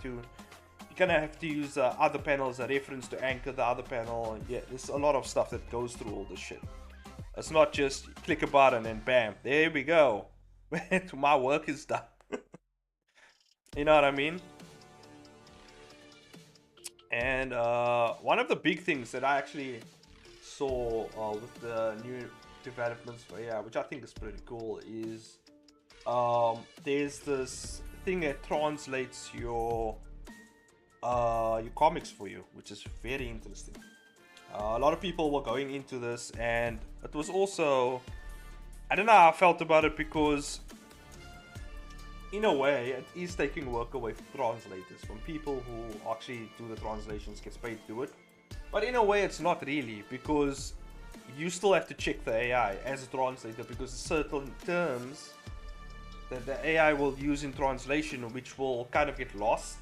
gonna have to use other panels as a reference to anchor the other panel. And yeah, there's a lot of stuff that goes through all this shit. It's not just click a button and bam, there we go. My work is done. You know what I mean? And one of the big things that I actually saw with the new developments for AI, which I think is pretty cool, is there's this thing that translates your comics for you, which is very interesting. A lot of people were going into this, and it was also, I don't know how I felt about it, because in a way it is taking work away from translators, from people who actually do the translations, gets paid to do it. But in a way it's not really, because you still have to check the AI as a translator, because certain terms that the AI will use in translation which will kind of get lost.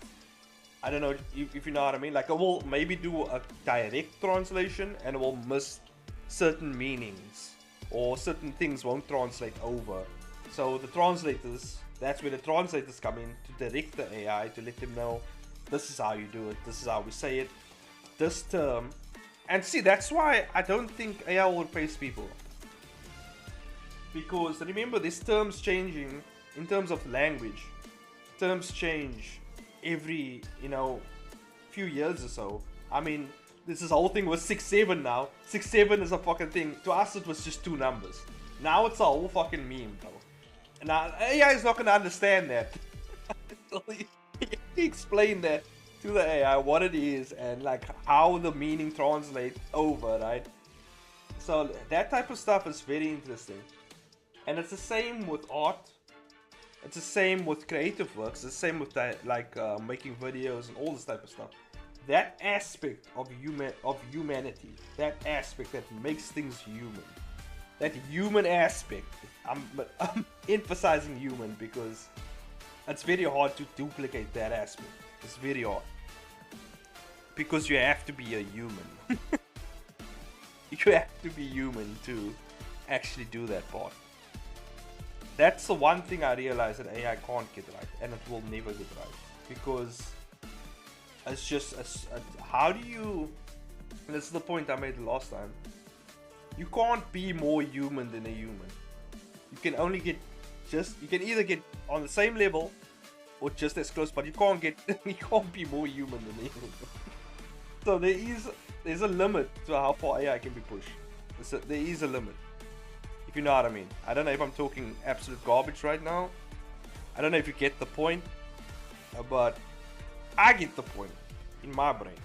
I don't know if you know what I mean. Like, it will maybe do a direct translation and it will miss certain meanings, or certain things won't translate over. So the translators, that's where the translators come in to direct the AI, to let them know this is how you do it, this is how we say it, this term. And see, that's why I don't think AI will replace people. Because remember, there's terms changing in terms of language. Terms change every, few years or so. I mean, this whole thing was 6-7 now. 6-7 is a fucking thing. To us, it was just two numbers. Now it's a whole fucking meme, bro. Now, AI is not gonna understand that. He explained that to the AI, what it is, and like how the meaning translates over, right? So that type of stuff is very interesting. And it's the same with art. It's the same with creative works. It's the same with that, like making videos and all this type of stuff. That aspect of humanity, that aspect that makes things human, that human aspect. I'm emphasizing human because it's very hard to duplicate that aspect. It's very hard, because you have to be a human. You have to be human to actually do that part. That's the one thing I realized that AI can't get right, and it will never get right, because it's just how do you, and this is the point I made the last time, you can't be more human than a human. You can only get you can either get on the same level or just as close, but you can't be more human than a human. So there's a limit to how far AI can be pushed. There is a limit, if you know what I mean. I don't know if I'm talking absolute garbage right now. I don't know if you get the point, but I get the point in my brain.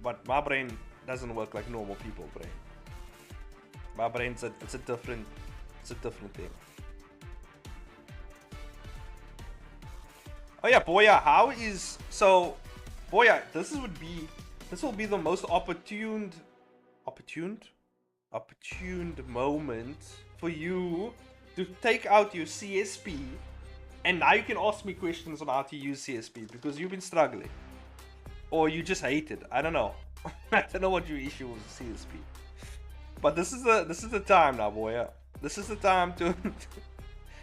But my brain doesn't work like normal people's brain. My brain's it's a different thing. Oh yeah, Boya, how is Boya? This will be the most opportuned moment for you to take out your CSP, and now you can ask me questions on how to use CSP, because you've been struggling, or you just hate it. I don't know. I don't know what your issue was with CSP, but this is the time now, Boya. This is the time to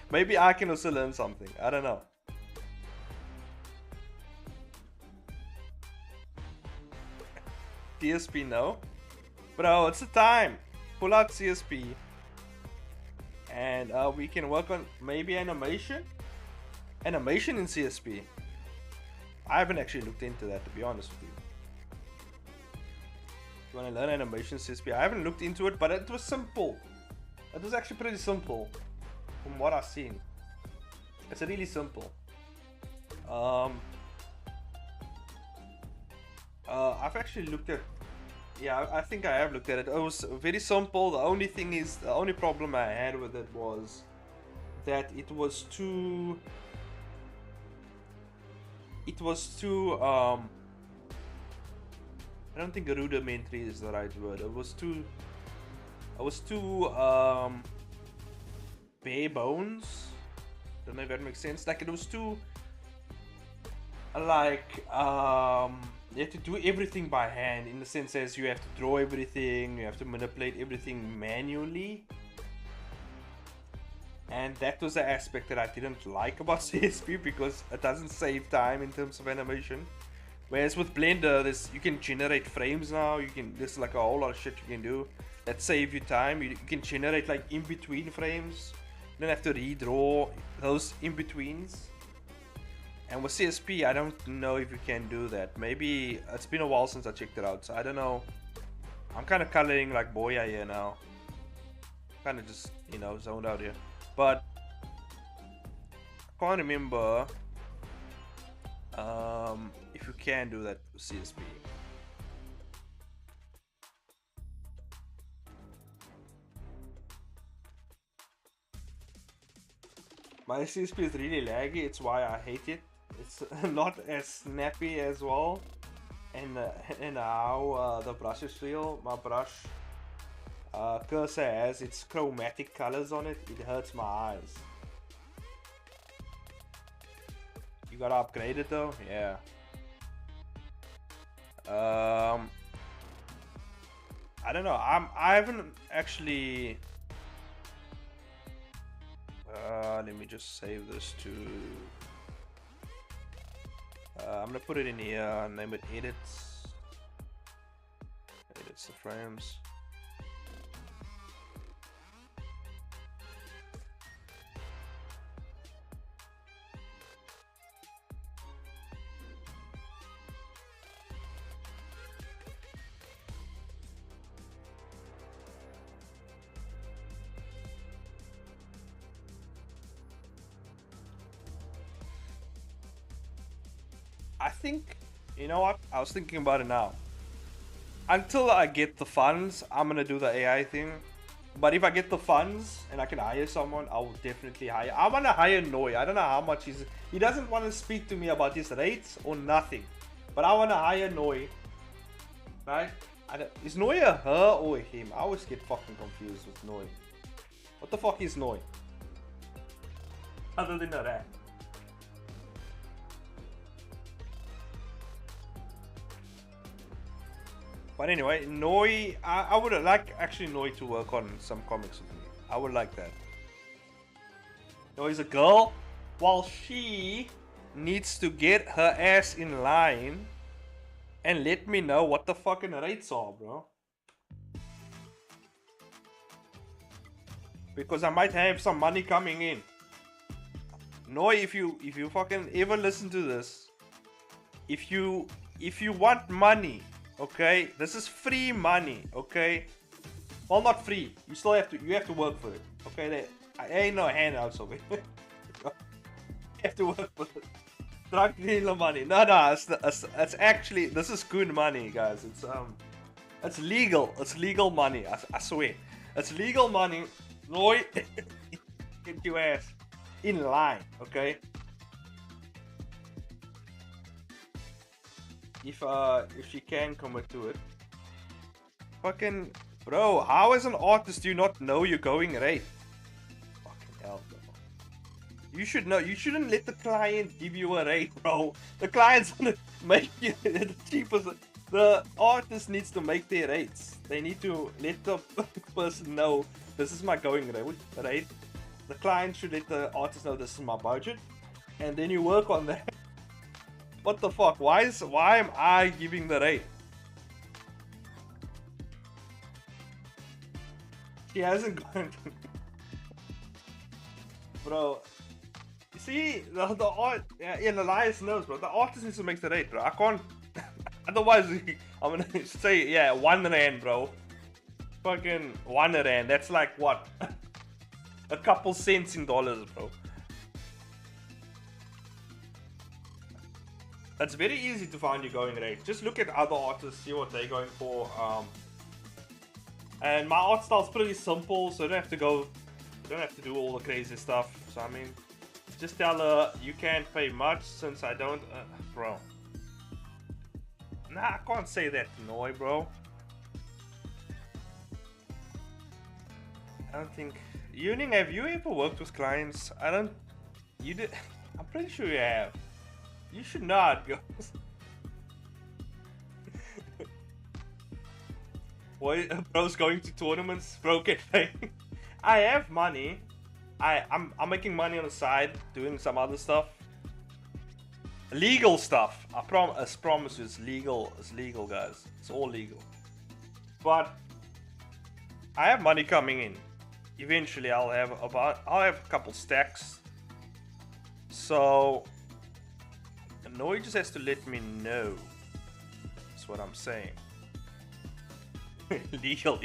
maybe I can also learn something. I don't know. CSP, no? Bro, it's the time. Pull out CSP. And we can work on maybe animation? Animation in CSP. I haven't actually looked into that, to be honest with you. You want to learn animation CSP? I haven't looked into it, but it was simple. It was actually pretty simple from what I've seen. It's really simple. I've actually looked at, yeah, I think I have looked at it. It was very simple. The only thing is, the only problem I had with it was that it was too I don't think rudimentary is the right word. It was too bare bones. Don't know if that makes sense. Like, it was too like you have to do everything by hand, in the sense as you have to draw everything, you have to manipulate everything manually, and that was the aspect that I didn't like about CSP, because it doesn't save time in terms of animation. Whereas with Blender, you can generate frames now. There's like a whole lot of shit you can do that save you time. You can generate like in between frames. You don't have to redraw those in betweens. And with CSP, I don't know if you can do that. Maybe it's been a while since I checked it out, so I don't know. I'm kind of coloring like Boya here now. Kind of just, you know, zoned out here. But I can't remember if you can do that with CSP. My CSP is really laggy, it's why I hate it. It's not as snappy as well. And how the brushes feel. My brush cursor has its chromatic colors on it. It hurts my eyes. You gotta upgrade it though? Yeah. I don't know. I haven't actually. Let me just save this to. I'm gonna put it in here. Name it edits. Edits the frames. I think, you know what? I was thinking about it now. Until I get the funds, I'm gonna do the AI thing. But if I get the funds and I can hire someone, I will definitely hire. I wanna hire Noi. I don't know how much he doesn't want to speak to me about his rates or nothing. But I wanna hire Noi. Right? Is Noi a her or a him? I always get fucking confused with Noi. What the fuck is Noi? Other than a rat. But anyway, Noi, I would like actually Noi to work on some comics with me. I would like that. Noi's a girl. While she needs to get her ass in line and let me know what the fucking rates are, bro. Because I might have some money coming in. Noi, if you fucking ever listen to this, if you want money, okay, this is free money, okay? Well, not free. You still have to work for it, okay? There ain't no handouts of it. You have to work for it. Drug dealer money. No, it's actually, this is good money, guys. It's legal. It's legal money. I swear, it's legal money. Roy, get your ass in line, okay? If she can commit to it. Fucking bro, how as an artist do you not know you're going rate? Fucking hell, bro. You should know. You shouldn't let the client give you a rate, bro. The client's gonna make you the cheapest. The artist needs to make their rates. They need to let the person know this is my going rate. The client should let the artist know this is my budget, and then you work on that. What the fuck? Why am I giving the rate? She hasn't gone. Bro, you see the art. Yeah, Elias knows, bro. The artist needs to make the rate, bro. I can't. Otherwise, I'm gonna say, yeah, R1, bro. Fucking R1. That's like what? A couple cents in dollars, bro. It's very easy to find your going rate. Just look at other artists, see what they're going for. And my art style's pretty simple, so you don't have to do all the crazy stuff. So I mean, just tell her you can't pay much since I don't, bro. Nah, I can't say that to Noi, bro. I don't think. Yuning, have you ever worked with clients? I don't. You did. I'm pretty sure you have. You should not go. Why, bro's going to tournaments? Bro, get paid. I have money. I'm making money on the side, doing some other stuff. Legal stuff. I promise you, it's legal. It's legal, guys. It's all legal. But I have money coming in. Eventually, I'll have a couple stacks. So Noi just has to let me know. That's what I'm saying. Legal.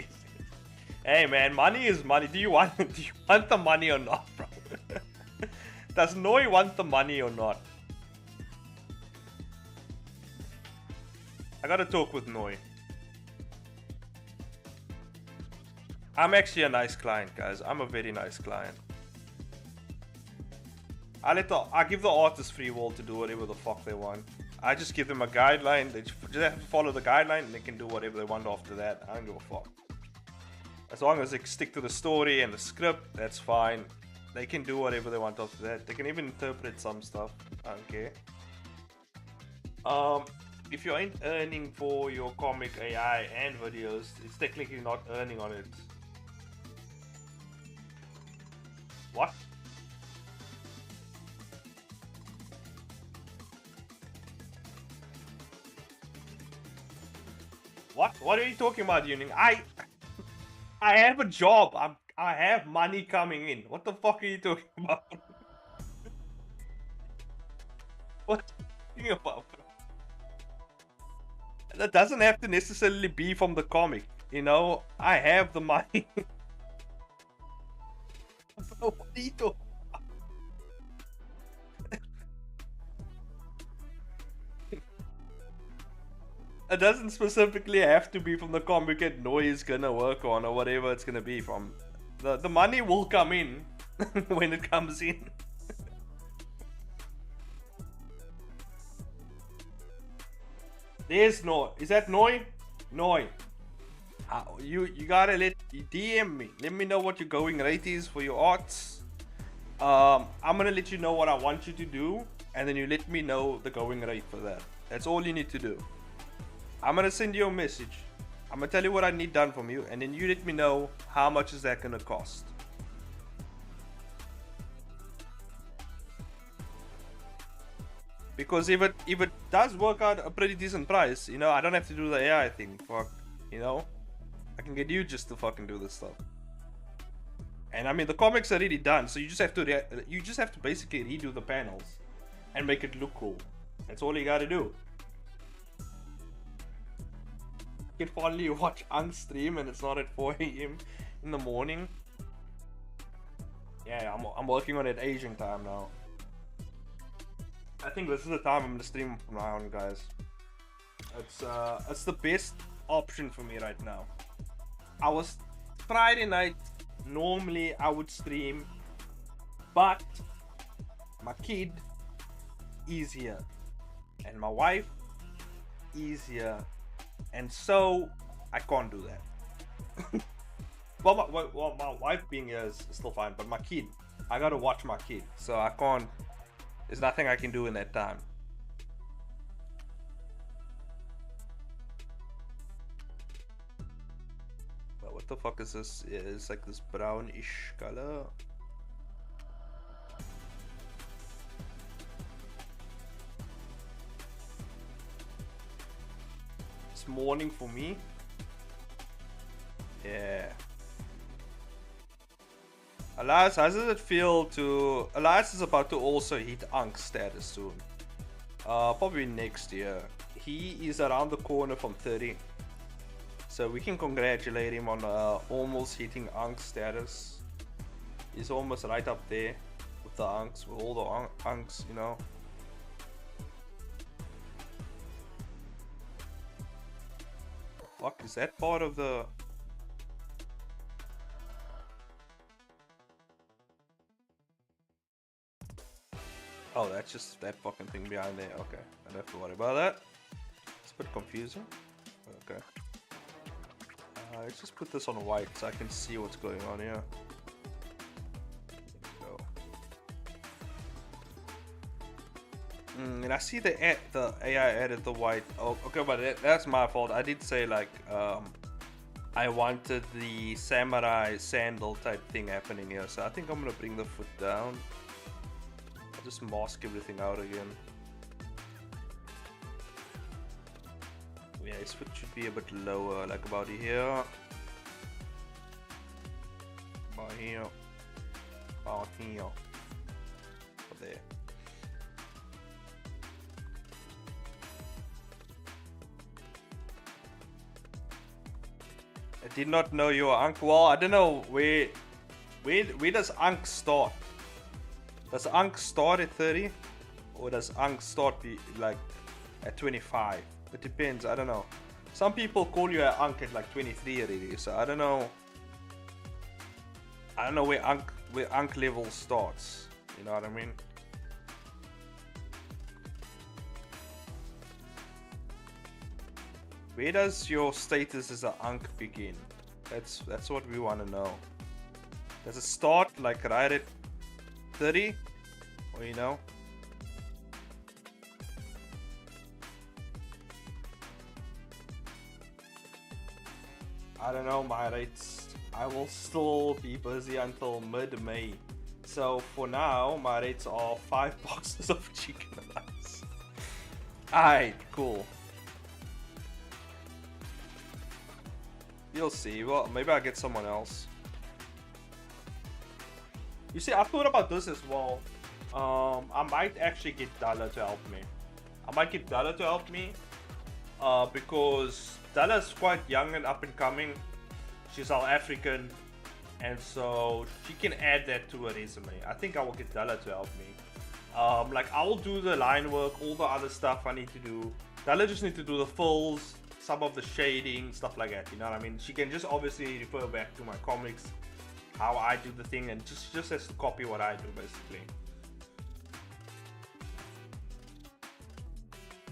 Hey man, money is money. Do you want the money or not, bro? Does Noi want the money or not? I gotta talk with Noi. I'm actually a nice client, guys. I'm a very nice client. I give the artists free will to do whatever the fuck they want. I just give them a guideline. They just have to follow the guideline and they can do whatever they want after that. I don't give a fuck. As long as they stick to the story and the script, that's fine. They can do whatever they want after that. They can even interpret some stuff. I don't care. If you ain't earning for your comic AI and videos, it's technically not earning on it. What? What are you talking about, Yuning? I have a job. I have money coming in. What the fuck are you talking about? What are you talking about? That doesn't have to necessarily be from the comic. You know, I have the money. What are you talking? It doesn't specifically have to be from the comic that Noi is gonna work on or whatever it's gonna be from. The money will come in when it comes in. There's Noi. Is that Noi? Noi. You gotta DM me. Let me know what your going rate is for your arts. I'm gonna let you know what I want you to do, and then you let me know the going rate for that. That's all you need to do. I'm gonna send you a message. I'm gonna tell you what I need done from you, and then you let me know how much is that gonna cost. Because if it does work out a pretty decent price, you know, I don't have to do the AI thing. Fuck, you know, I can get you just to fucking do this stuff. And I mean, the comics are already done, so you just have to basically redo the panels and make it look cool. That's all you gotta do. You can finally watch Ang stream and it's not at 4 AM in the morning. Yeah, I'm working on it Asian time now. I think this is the time I'm gonna stream from now on, guys. It's the best option for me right now. Friday night, normally I would stream, but my kid easier and my wife easier, and so I can't do that. well, my wife being here is still fine, but my kid, I gotta watch my kid, so I can't. There's nothing I can do in that time. Well, what the fuck is this? It's like this brownish color. It's morning for me. Yeah. Elias, how does it feel to... Elias is about to also hit Ankh status soon. Probably next year. He is around the corner from 30. So we can congratulate him on almost hitting Ankh status. He's almost right up there with the Ankhs, with all the Ankhs, you know. Fuck, is that part of the... Oh, that's just that fucking thing behind there. Okay, I don't have to worry about that. It's a bit confusing. Okay. Let's just put this on white so I can see what's going on here. Go. And I see the AI added the white. Oh, okay, but that's my fault. I did say like I wanted the samurai sandal type thing happening here, so I think I'm gonna bring the foot down. Just mask everything out again. Yeah, his foot should be a bit lower, like about here. About here. About here. Up there. I did not know you were Unk. Well, I don't know where does Unk start? Does Unk start at 30? Or does Unk start like at 25? It depends, I don't know. Some people call you an Unk at like 23 already, so I don't know. I don't know where Unk level starts. You know what I mean? Where does your status as an Unk begin? That's what we want to know. Does it start like right at 30? Or you know? I don't know my rates. I will still be busy until mid-May. So for now, my rates are 5 boxes of chicken rice. Alright, cool. You'll see. Well, maybe I'll get someone else. You see, I thought about this as well. I might actually get Dalla to help me. Because Dalla's quite young and up and coming. She's South African, and so she can add that to her resume. I think I will get Dalla to help me. Like I will do the line work, all the other stuff I need to do. Dalla just need to do the fills, some of the shading, stuff like that. You know what I mean? She can just obviously refer back to my comics, how I do the thing, and just has to copy what I do basically.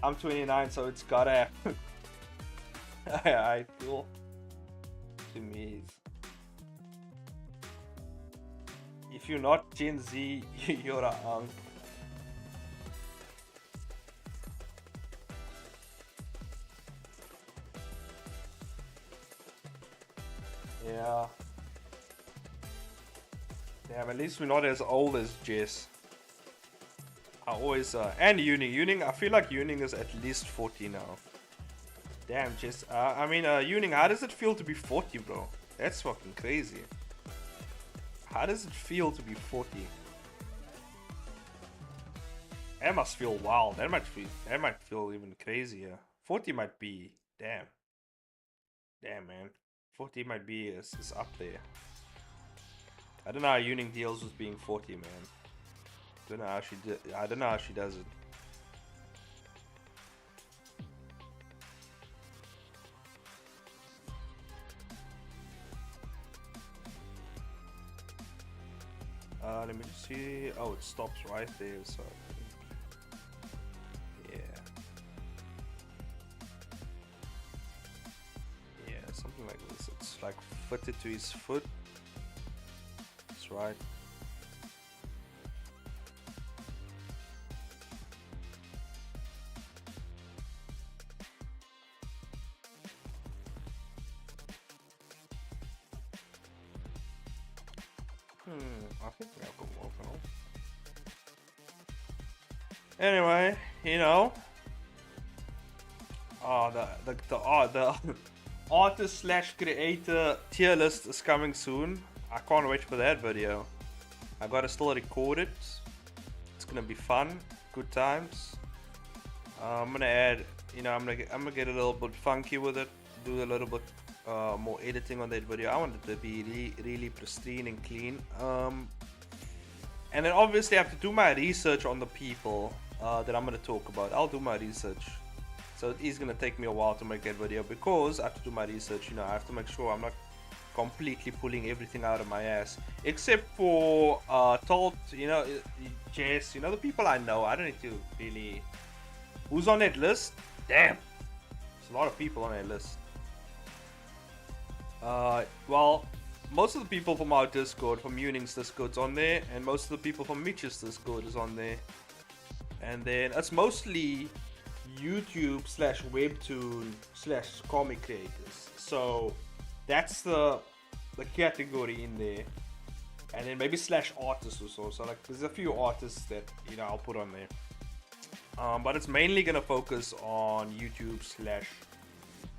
I'm 29, so it's gotta happen. I feel to me, if you're not Gen Z, you're a Unk. Yeah. Damn, at least we're not as old as Jess. I always, and Yuning, I feel like Yuning is at least 40 now. Damn, Jess, I mean, Yuning, how does it feel to be 40, bro? That's fucking crazy. How does it feel to be 40? That must feel wild. That might feel even crazier. 40 might be, damn, man. 40 might be is up there. I don't know how Yuning deals with being 40, man. I don't know how she does it. Let me see. Oh, it stops right there, so yeah. Yeah, something like this. It's like fitted to his foot. That's right. I think we have to walk on. Anyway, you know, the artist slash creator tier list is coming soon. I can't wait for that video. I gotta still record it. It's gonna be fun, good times. I'm gonna add, you know, I'm gonna get a little bit funky with it, do a little bit more editing on that video. I want it to be really pristine and clean. And then obviously I have to do my research on the people that I'm gonna talk about. I'll do my research. So it is gonna take me a while to make that video because I have to do my research. You know, I have to make sure I'm not completely pulling everything out of my ass, except for Tolt, you know, Jess, you know, the people I know. I don't need to really. Who's on that list? Damn, there's a lot of people on that list. Well, most of the people from our Discord, from Uning's Discord's on there, and most of the people from Mitch's Discord is on there. And then it's mostly YouTube slash Webtoon slash comic creators. So that's the category in there. And then maybe slash artists or so. So like there's a few artists that, you know, I'll put on there. But it's mainly gonna focus on YouTube slash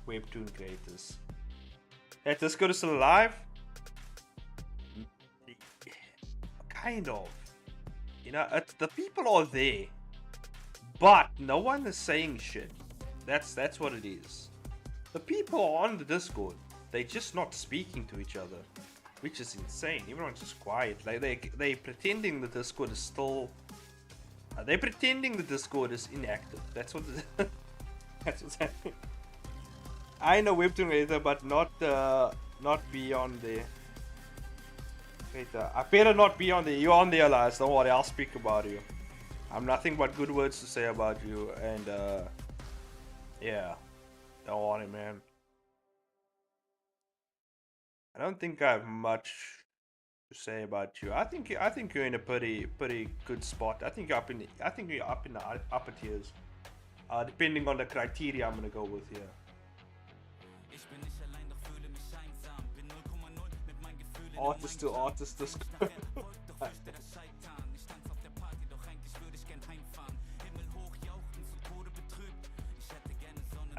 Webtoon creators. That Discord is still alive? Kind of. You know, the people are there, but no one is saying shit. That's what it is. The people are on the Discord, they're just not speaking to each other, which is insane. Everyone's just quiet. Like they pretending the Discord is still. They're pretending the Discord is inactive. That's what. That's what's happening. I know Webtoon later, but not be on there. Later, I better not be on there. You're on there, Elias. Don't worry, I'll speak about you. I'm nothing but good words to say about you, and yeah, don't worry, man. I don't think I have much to say about you. I think you're in a pretty good spot. I think you're up in the upper tiers. Depending on the criteria I'm gonna go with here. Artist to artist.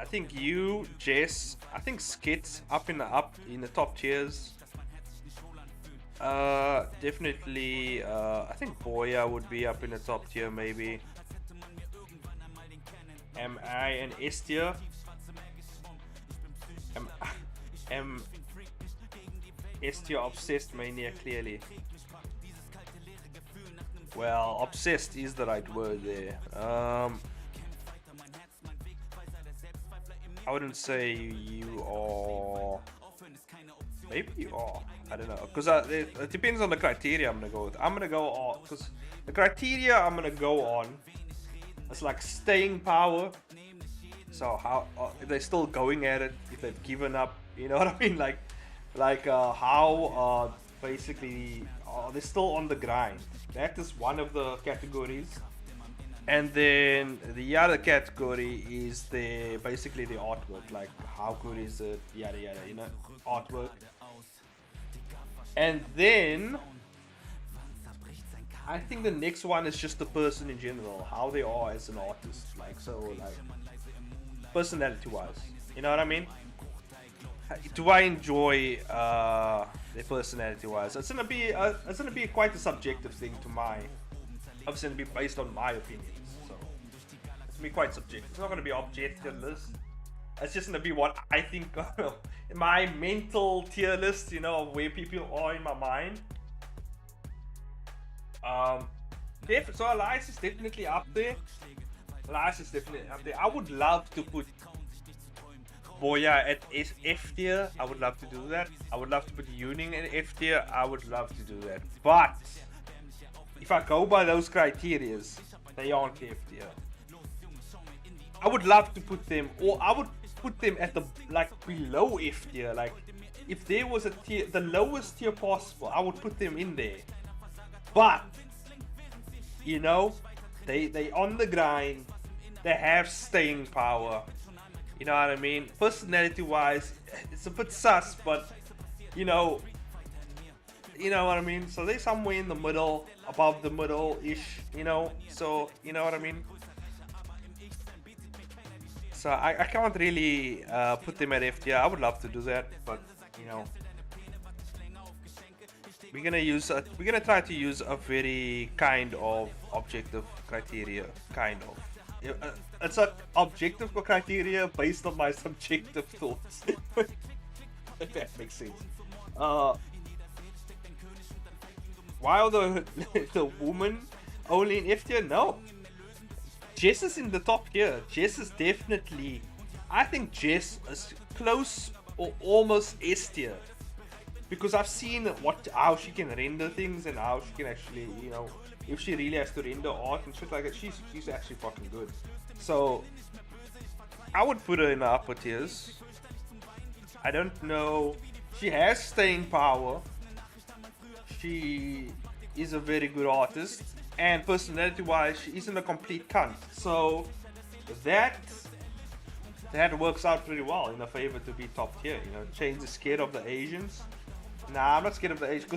I think you, Jess, I think Skits up in the top tiers. Definitely. I think Boya would be up in the top tier, maybe. Am I an S tier? Am S tier obsessed mania, clearly. Well, obsessed is the right word there. I wouldn't say you are. Maybe you are. I don't know. Because it depends on the criteria I'm gonna go with. I'm gonna go on. Because the criteria I'm gonna go on is like staying power. So how if they're still going at it, if they've given up, you know what I mean? Like how basically they're still on the grind. That is one of the categories. And then the other category is basically the artwork, like how good is it, yada yada, you know, artwork. And then I think the next one is just the person in general, how they are as an artist, like personality wise, you know what I mean? Do I enjoy their personality wise? It's gonna be quite a subjective thing to my. Obviously, gonna be based on my opinions, so it's gonna be quite subjective. It's not gonna be objective list. It's just gonna be what I think. My mental tier list, you know, of where people are in my mind. So Elias is definitely up there. Elias is definitely up there. I would love to put Boya at F tier. I would love to do that. I would love to put Yuning at F tier. I would love to do that. But if I go by those criterias, they aren't F tier. I would love to put them, or I would put them at the below F tier. Like if there was a tier, the lowest tier possible, I would put them in there. But you know, they on the grind. They have staying power. You know what I mean? Personality wise, it's a bit sus, but you know what I mean? So they're somewhere in the middle, above the middle-ish, you know? So, you know what I mean? So I can't really put them at F tier. I would love to do that, but, you know. We're gonna try to use a very kind of objective criteria, kind of. It's an objective criteria based on my subjective thoughts. If that makes sense. Why are the woman only in F tier? No. Jess is in the top tier. Jess is definitely. I think Jess is close or almost S tier. Because I've seen how she can render things and how she can actually, you know, if she really has to render art and shit like that, she's actually fucking good. So I would put her in the upper tiers. I don't know. She has staying power. She is a very good artist, and personality-wise, she isn't a complete cunt. So that works out pretty well in her favor to be top tier. You know, Chains is scared of the Asians. Nah, I'm not scared of the Asians.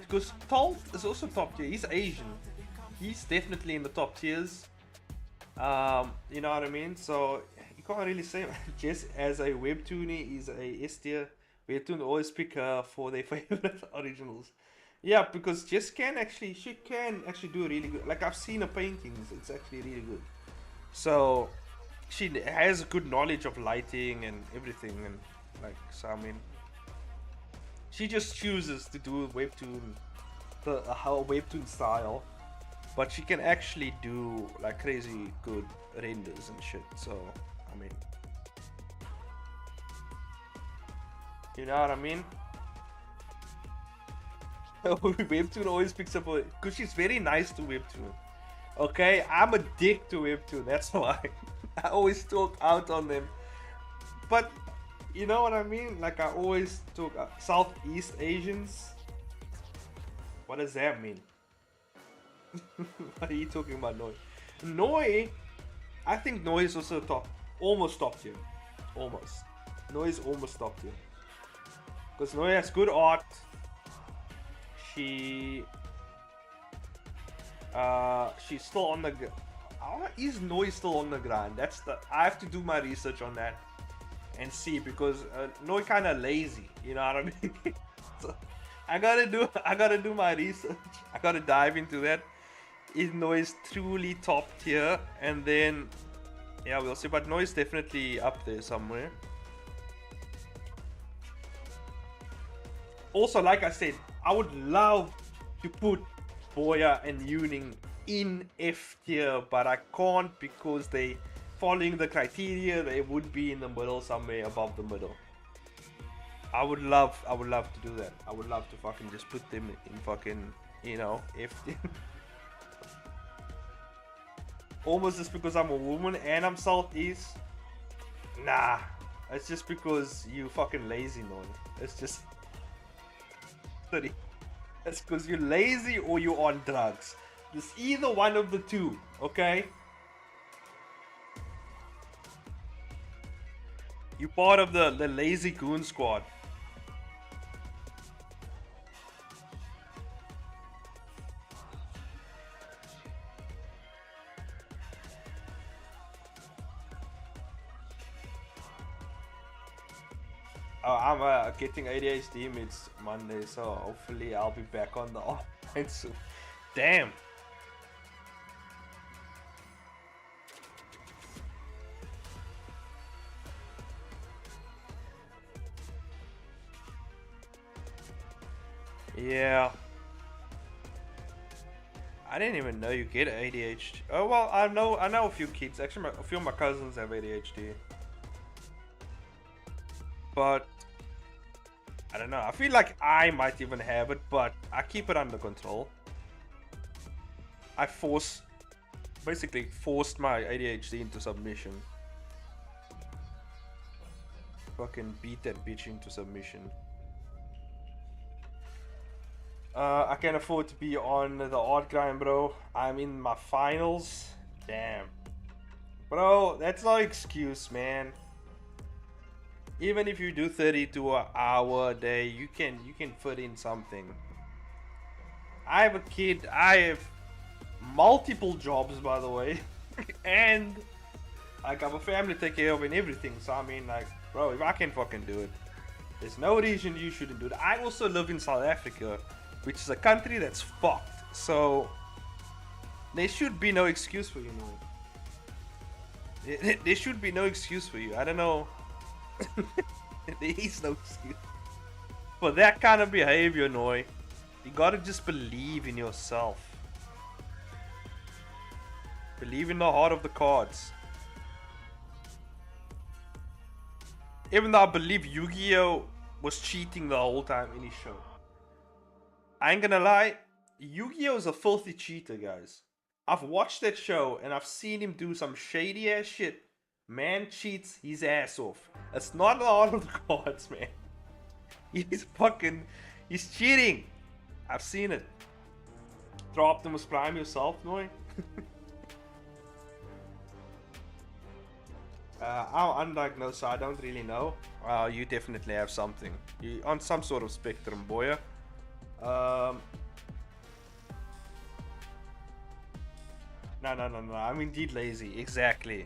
Because Tolt is also top tier. He's Asian. He's definitely in the top tiers. You know what I mean? So you can't really say Jess as a webtoonie is a S tier. Webtoon always pick her for their favorite originals. Yeah, because Jess can actually do really good. Like I've seen her paintings, it's actually really good. So she has good knowledge of lighting and everything, and like, so I mean, She just chooses to do Webtoon, how Webtoon style, but she can actually do like crazy good renders and shit. So I mean, you know what I mean? Webtoon always picks up because she's very nice to Webtoon. Okay, I'm a dick to Webtoon. That's why I always talk out on them. But you know what I mean? Like I always talk Southeast Asians. What does that mean? What are you talking about, Noi? Noi, I think Noi is also almost top tier. Almost. Noi is almost top tier. Because Noi has good art. She's still on the. Is Noi still on the grind? I have to do my research on that and see, because Noi kind of lazy. You know what I mean? So I gotta do my research. I gotta dive into that. Is Noi truly top tier? And then yeah, we'll see. But Noi is definitely up there somewhere. Also, like I said, I would love to put Boya and Yuning in F tier, but I can't because they, following the criteria, they would be in the middle, somewhere above the middle. I would love to do that. I would love to fucking just put them in fucking, you know, F tier. Almost just because I'm a woman and I'm Southeast. Nah, it's just because you fucking lazy, man. It's just. That's because you're lazy or you're on drugs. It's either one of the two, okay? You're part of the lazy goon squad. I'm getting ADHD meds Monday, so hopefully I'll be back on the online soon. Damn. Yeah. I didn't even know you get ADHD. Oh well, I know a few kids. Actually, a few of my cousins have ADHD. But I don't know. I feel like I might even have it, but I keep it under control. I basically forced my ADHD into submission. Fucking beat that bitch into submission. I can afford to be on the art grind, bro. I'm in my finals. Damn. Bro, that's no excuse, man. Even if you do 32 an hour a day, you can fit in something. I have a kid. I have multiple jobs, by the way, and like I have a family to take care of and everything. So I mean, like, bro, if I can fucking do it, there's no reason you shouldn't do it. I also live in South Africa, which is a country that's fucked. So there should be no excuse for you, man. There should be no excuse for you. I don't know. There is no excuse for that kind of behavior, Noi. You gotta just believe in yourself. Believe in the heart of the cards. Even though I believe Yu-Gi-Oh was cheating the whole time in his show. I ain't gonna lie, Yu-Gi-Oh is a filthy cheater, guys. I've watched that show and I've seen him do some shady ass shit. Man cheats his ass off. It's not the heart of the cards, man. He's cheating. I've seen it. Throw Optimus Prime yourself, Noi. I'm undiagnosed, so I don't really know. You definitely have something. You're on some sort of spectrum, Boya. No. I'm indeed lazy. Exactly.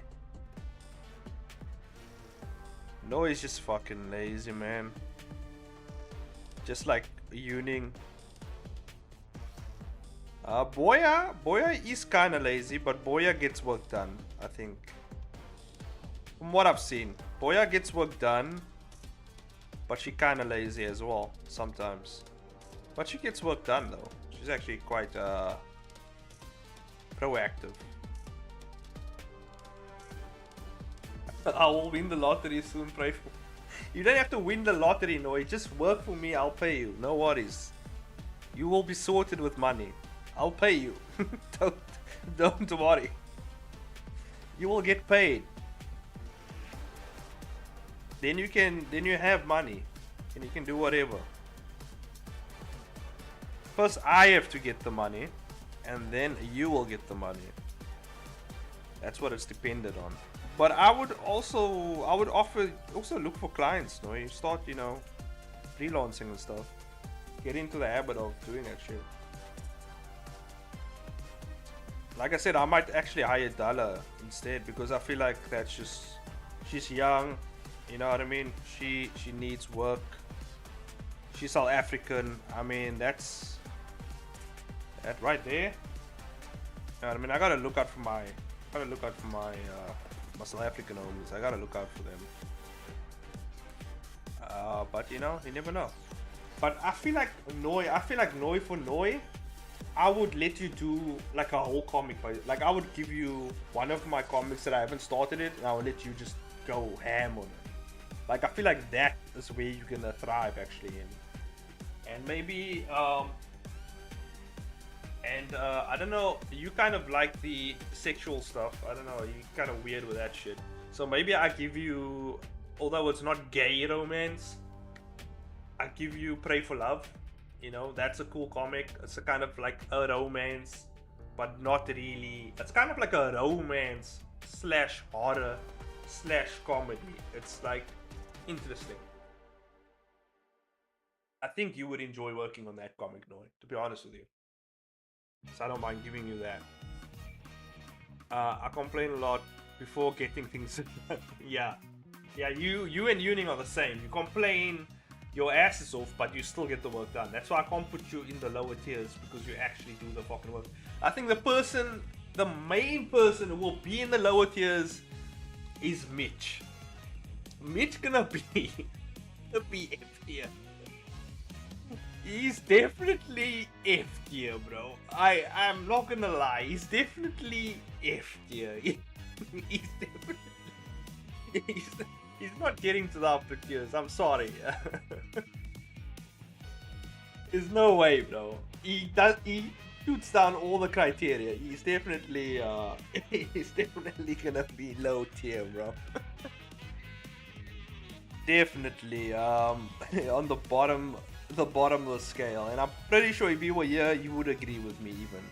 No, he's just fucking lazy, man. Just like Yuning. Boya is kinda lazy, but Boya gets work done, I think. From what I've seen, Boya gets work done, but she kind of lazy as well sometimes. But she gets work done though. She's actually quite proactive. I will win the lottery soon, pray for. You don't have to win the lottery, no. Just work for me, I'll pay you. No worries. You will be sorted with money. I'll pay you. don't worry. You will get paid. Then you have money and you can do whatever. First I have to get the money and then you will get the money. That's what it's dependent on. But I would offer look for clients, no? You start, freelancing and stuff. Get into the habit of doing that shit. Like I said, I might actually hire Dalla instead because I feel like that's just, she's young, you know what I mean? She needs work. She's South African. I mean, that's that right there. You know what I mean? I gotta look out for my my South African homies. I gotta look out for them. But you never know. But I feel like Noi for Noi, I would let you do like a whole comic. Like I would give you one of my comics that I haven't started it, and I will let you just go ham on it. Like I feel like that is where you're gonna thrive actually in. And maybe I don't know, you kind of like the sexual stuff. I don't know, you're kind of weird with that shit. So maybe I give you, although it's not gay romance, I give you Pray for Love. That's a cool comic. It's a kind of like a romance, but not really. It's kind of like a romance / horror / comedy. It's like interesting. I think you would enjoy working on that comic, Noi, to be honest with you. So I don't mind giving you that. I complain a lot before getting things done. Yeah, you and Yuning are the same. You complain your ass is off, but you still get the work done. That's why I can't put you in the lower tiers, because you actually do the fucking work. I think the main person who will be in the lower tiers is Mitch. Mitch gonna be F tier. He's definitely F tier, bro. I'm not gonna lie. He's definitely F tier. He's definitely. He's not getting to the upper tiers. I'm sorry. There's no way, bro. He shoots down all the criteria. He's definitely gonna be low tier, bro. Definitely on the bottom of the scale. And I'm pretty sure if you were here, you would agree with me even.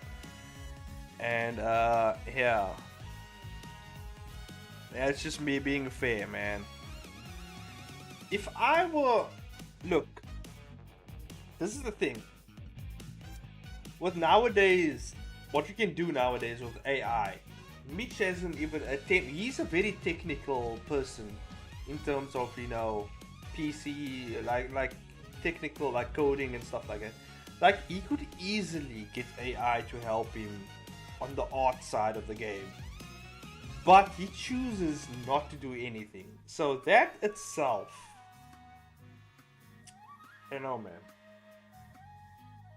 And yeah. That's just me being fair, man. If I were... Look. This is the thing. With nowadays... What you can do nowadays with AI. Mitch hasn't even attempted... He's a very technical person. In terms of, PC... Like technical, like coding and stuff like that. Like, he could easily get AI to help him on the art side of the game. But he chooses not to do anything. So that itself... I don't know, man.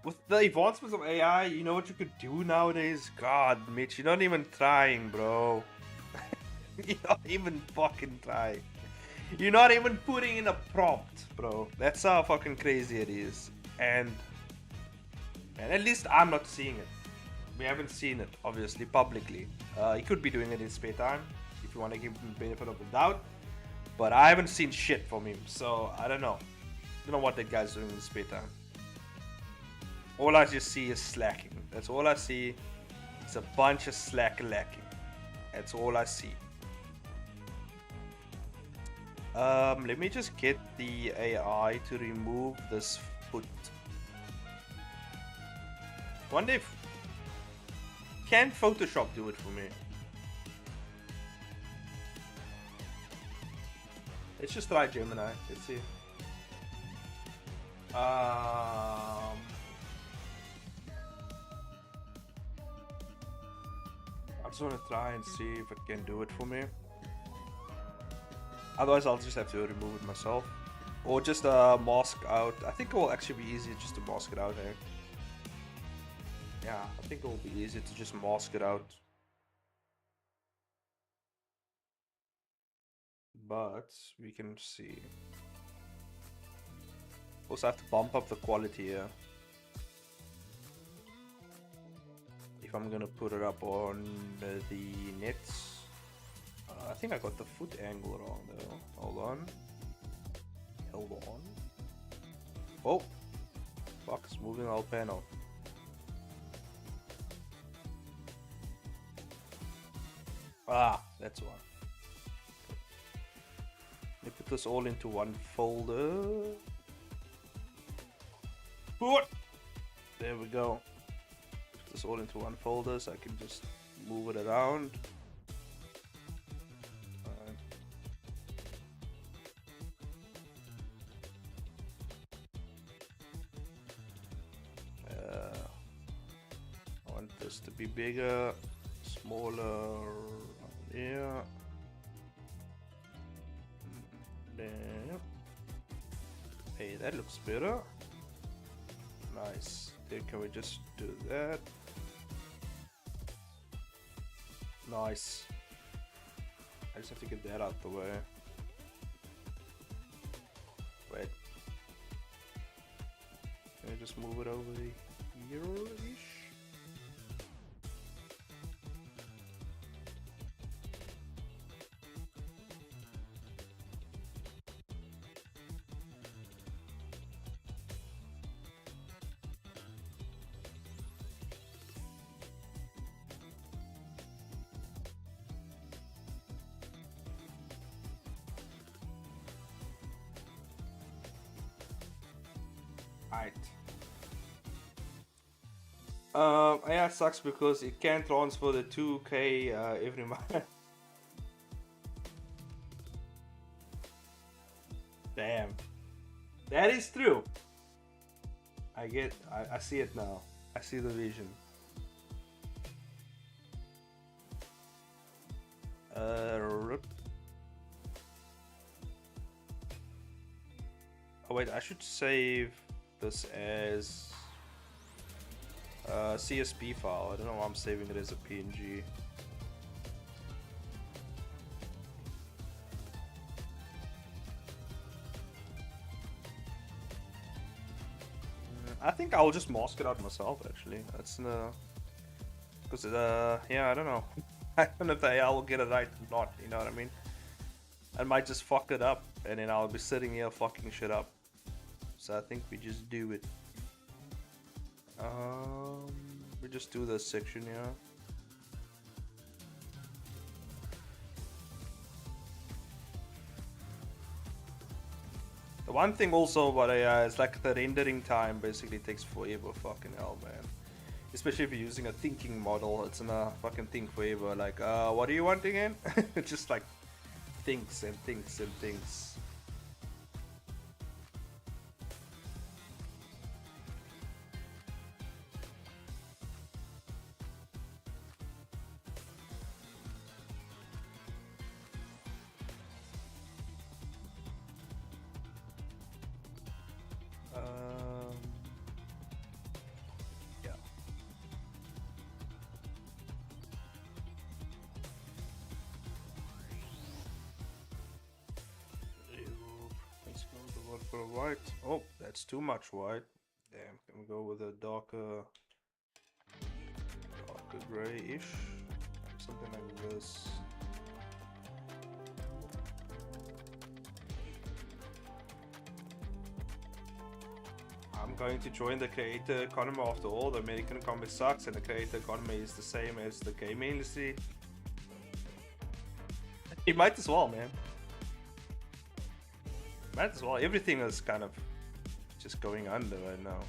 With the advancements of AI, you know what you could do nowadays? God, Mitch, you're not even trying, bro. You're not even fucking trying. You're not even putting in a prompt, bro. That's how fucking crazy it is. And at least I'm not seeing it. We haven't seen it, obviously, publicly. He could be doing it in spare time, if you want to give him the benefit of the doubt. But I haven't seen shit from him, so I don't know. I don't know what that guy's doing in his spare time. All I just see is slacking. That's all I see. It's a bunch of lacking. That's all I see. Let me just get the AI to remove this foot. Wonder if... Can Photoshop do it for me? Let's just try Gemini. Let's see. I just want to try and see if it can do it for me. Otherwise, I'll just have to remove it myself. Or just mask out. I think it will actually be easier just to mask it out, eh? Yeah, I think it will be easier to just mask it out. But we can see. Also have to bump up the quality here. If I'm gonna put it up on the nets. I think I got the foot angle wrong though. Hold on. Hold on. Oh! Fuck, it's moving our panel. Ah, that's why. Let me put this all into one folder. What? There we go. Put this all into one folder so I can just move it around. I want this to be bigger, smaller. Yeah. There. Hey, that looks better. Nice. Then can we just do that? Nice. I just have to get that out the way. Wait. Can I just move it over here-ish? Yeah, it sucks because it can't transfer the 2K every month. Damn. That is true. I see it now. I see the vision. Oh wait, I should save this as CSV file. I don't know why I'm saving it as a PNG. I think I'll just mask it out myself actually. That's because yeah, I don't know. I don't know if the AI will get it right or not, you know what I mean? I might just fuck it up and then I'll be sitting here fucking shit up. So I think we just do it. We just do this section, yeah. The one thing also about AI is like the rendering time basically takes forever, fucking hell, man. Especially if you're using a thinking model, it's gonna fucking think forever. Like, what do you want again? It just like thinks and thinks and thinks. White. Oh, that's too much white. Damn, can we go with a darker grayish? Something like this. I'm going to join the creator economy after all. The American economy sucks and the creator economy is the same as the gaming industry. You might as well, man. Might as well. Everything is kind of just going under right now.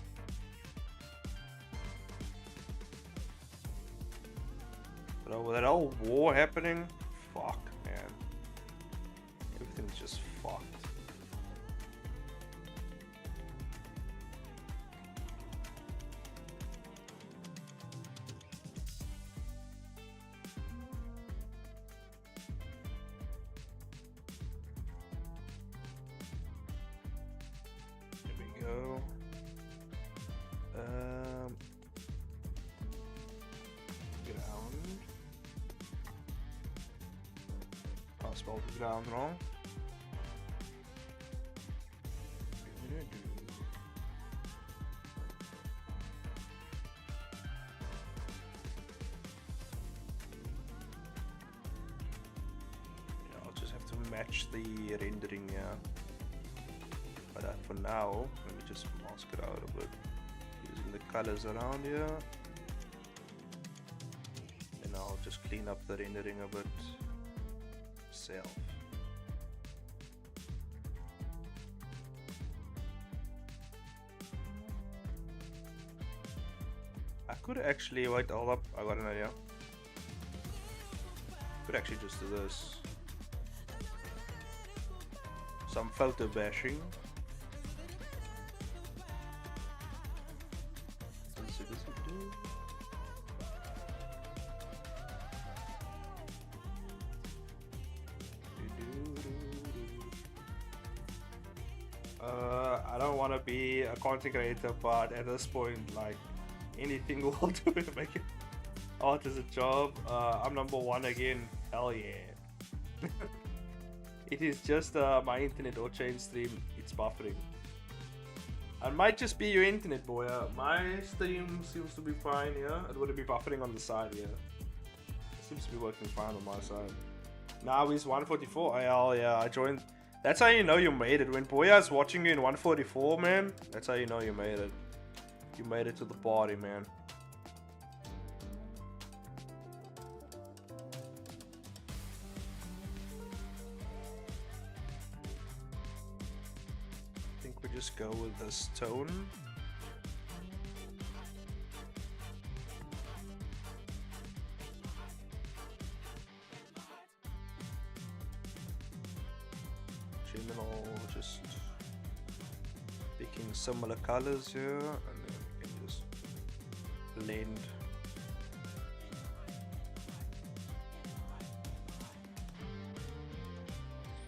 But with that whole war happening, fuck, man. Everything's just fucked. go. Ground. I spelled ground wrong. I'll just have to match the rendering, yeah. But for now, let me just mask it out a bit using the colors around here. And I'll just clean up the rendering a bit. Self. I could actually wait, hold up, I got an idea. Could actually just do this. Some photo bashing. I don't want to be a content creator, but at this point, like, anything will do to make it. Art is a job. I'm number one again. Hell yeah. It is just my internet or chain stream. It's buffering. It might just be your internet, boy. My stream seems to be fine, yeah. It wouldn't be buffering on the side, yeah. It seems to be working fine on my side. Now he's 144. Hell yeah, I joined. That's how you know you made it. When Boya's watching you in 144, man, that's how you know you made it. You made it to the party, man. I think we just go with this tone. General, just picking similar colors here, and then we can just blend.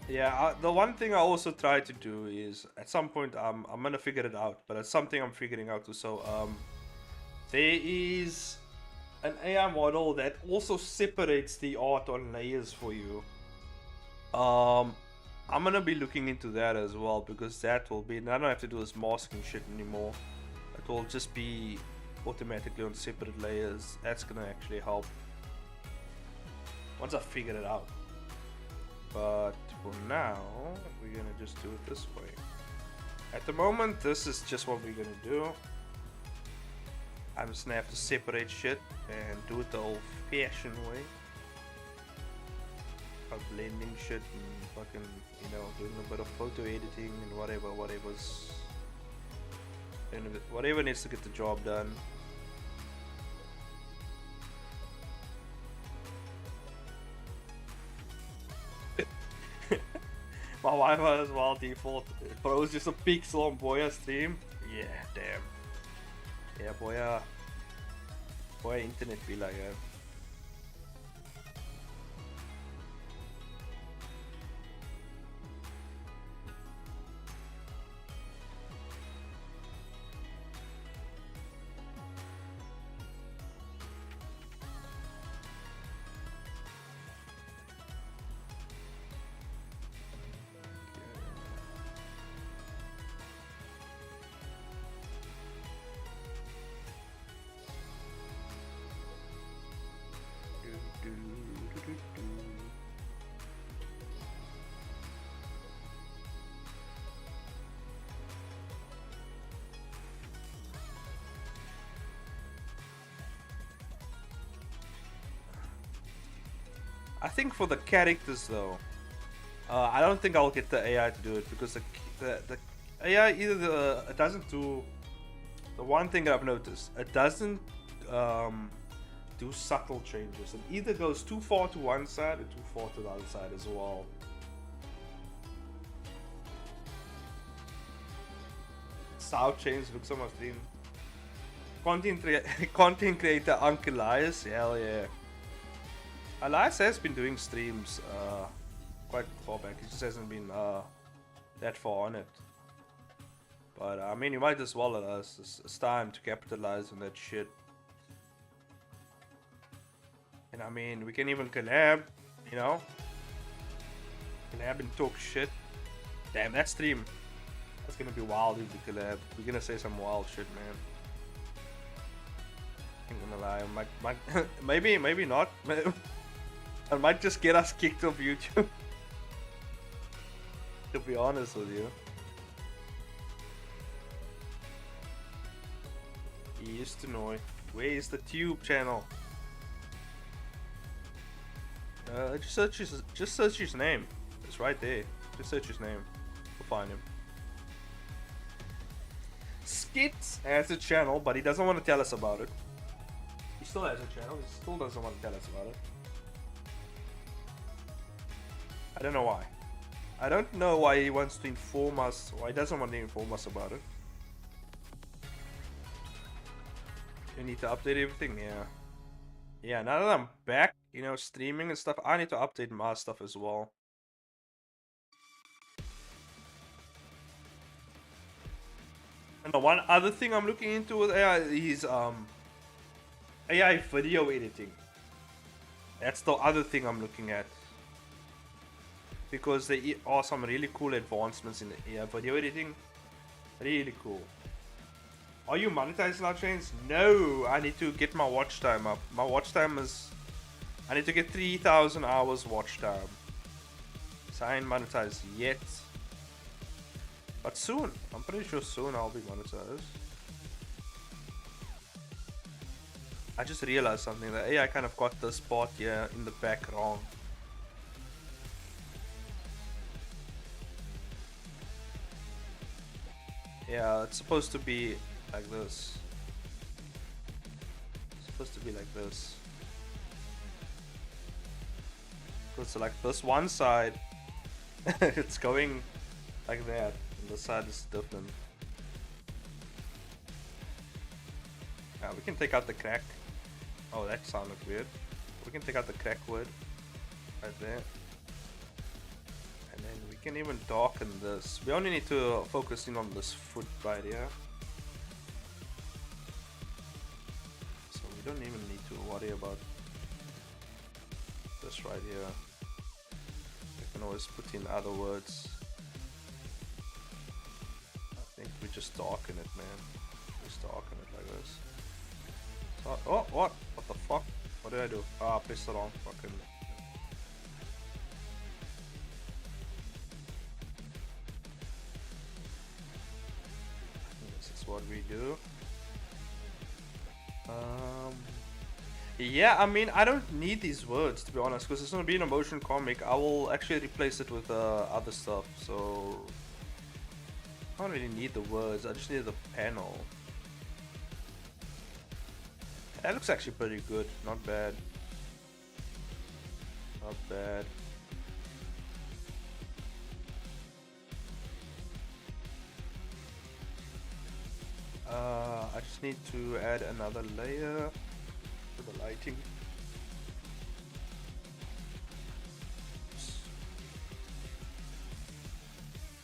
Yeah, the one thing I also try to do is at some point I'm gonna figure it out, but it's something I'm figuring out too. So there is an AI model that also separates the art on layers for you. I'm gonna be looking into that as well, because that will be, I don't have to do this masking shit anymore. It will just be automatically on separate layers. That's gonna actually help once I figure it out. But for now, we're gonna just do it this way. At the moment, this is just what we're gonna do. I'm just gonna have to separate shit and do it the old-fashioned way. Of blending shit and fucking, you know, doing a bit of photo editing and whatever needs to get the job done. My Wi-Fi as well default. It froze just a pixel on Boya's stream. Yeah, damn. Yeah, Boya internet be like that. I think for the characters though, I don't think I'll get the AI to do it, because the AI it doesn't do the one thing that I've noticed. It doesn't do subtle changes. It either goes too far to one side or too far to the other side as well. Sound change looks on my stream. Content creator Uncle Elias, hell yeah. Elias has been doing streams quite far back. He just hasn't been that far on it. But I mean, you might as well let us. It's time to capitalize on that shit. And I mean, we can even collab, you know? Collab and talk shit. Damn, that stream. That's gonna be wild if we collab. We're gonna say some wild shit, man. I'm gonna lie, I might maybe not. I might just get us kicked off YouTube. To be honest with you. He used to know it. Where is the tube channel? Just search his name. It's right there. Just search his name. We'll find him. Skit has a channel, but he doesn't want to tell us about it. He still has a channel. He still doesn't want to tell us about it. I don't know why. I don't know why he wants to inform us. Why he doesn't want to inform us about it. You need to update everything, yeah. Yeah, now that I'm back, you know, streaming and stuff, I need to update my stuff as well. And the one other thing I'm looking into with AI is AI video editing. That's the other thing I'm looking at. Because there are some really cool advancements in AI video editing. Really cool. Are you monetized now, Chains? No, I need to get my watch time up. My watch time is... I need to get 3,000 hours watch time. So I ain't monetized yet. But soon. I'm pretty sure soon I'll be monetized. I just realized something. That AI kind of got this part here in the back wrong. Yeah, it's supposed to be like this. It's supposed to be like this. So like this one side, it's going like that, and this side is different. Yeah, we can take out the crack. Oh, that sounded weird. We can take out the crack word right there. And then we can even darken this. We only need to focus in on this foot right here. So we don't even need to worry about this right here. We can always put in other words. I think we just darken it, man. Just darken it like this. So, oh, what? What the fuck? What did I do? Ah, I pressed the wrong fucking... This is what we do. Yeah, I mean, I don't need these words, to be honest, because it's going to be an emotion comic. I will actually replace it with other stuff, so... I don't really need the words, I just need the panel. That looks actually pretty good, not bad. Not bad. I just need to add another layer for the lighting.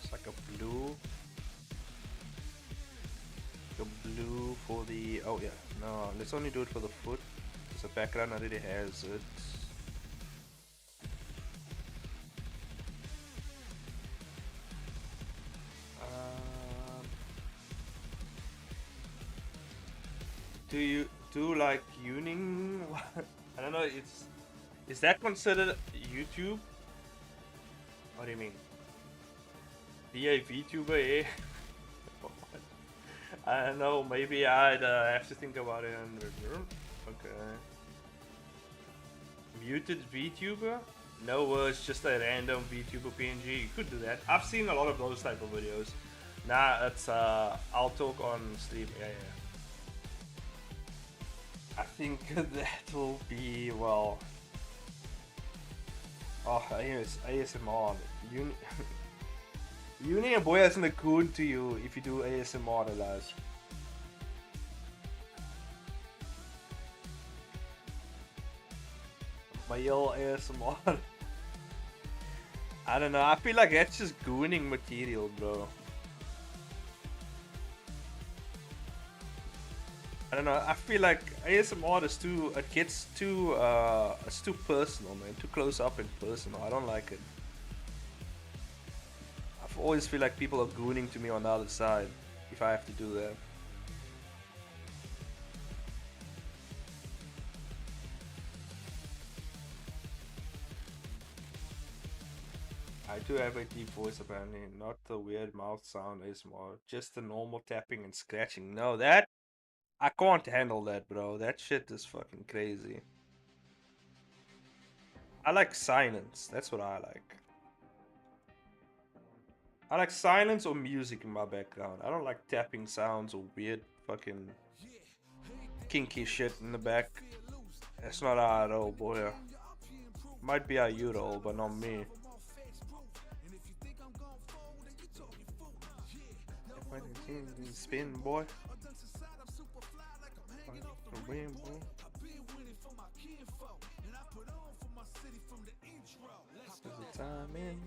It's like a blue. A blue for the... Oh yeah, no, let's only do it for the foot. Because the background already has it. Do you do like uning? I don't know. Is that considered YouTube? What do you mean? Be a VTuber? Eh? I don't know. Maybe I'd have to think about it. Okay. Muted VTuber? No, it's just a random VTuber PNG. You could do that. I've seen a lot of those type of videos. Nah, it's I'll talk on stream. Yeah. I think that will be, well... Oh, ASMR. Uni and boy isn't a good to you if you do ASMR, alas. Male ASMR. I don't know, I feel like that's just gooning material, bro. I don't know. I feel like ASMR is too. It gets too. It's too personal, man. Too close up and personal. I don't like it. I always feel like people are gooning to me on the other side if I have to do that. I do have a deep voice apparently, not the weird mouth sound ASMR, just the normal tapping and scratching. No, that I can't handle that, bro. That shit is fucking crazy. I like silence. That's what I like. I like silence or music in my background. I don't like tapping sounds or weird fucking kinky shit in the back. That's not how I roll, boy. Might be how you roll, but not me. Spin, boy. Win, boy. The time in.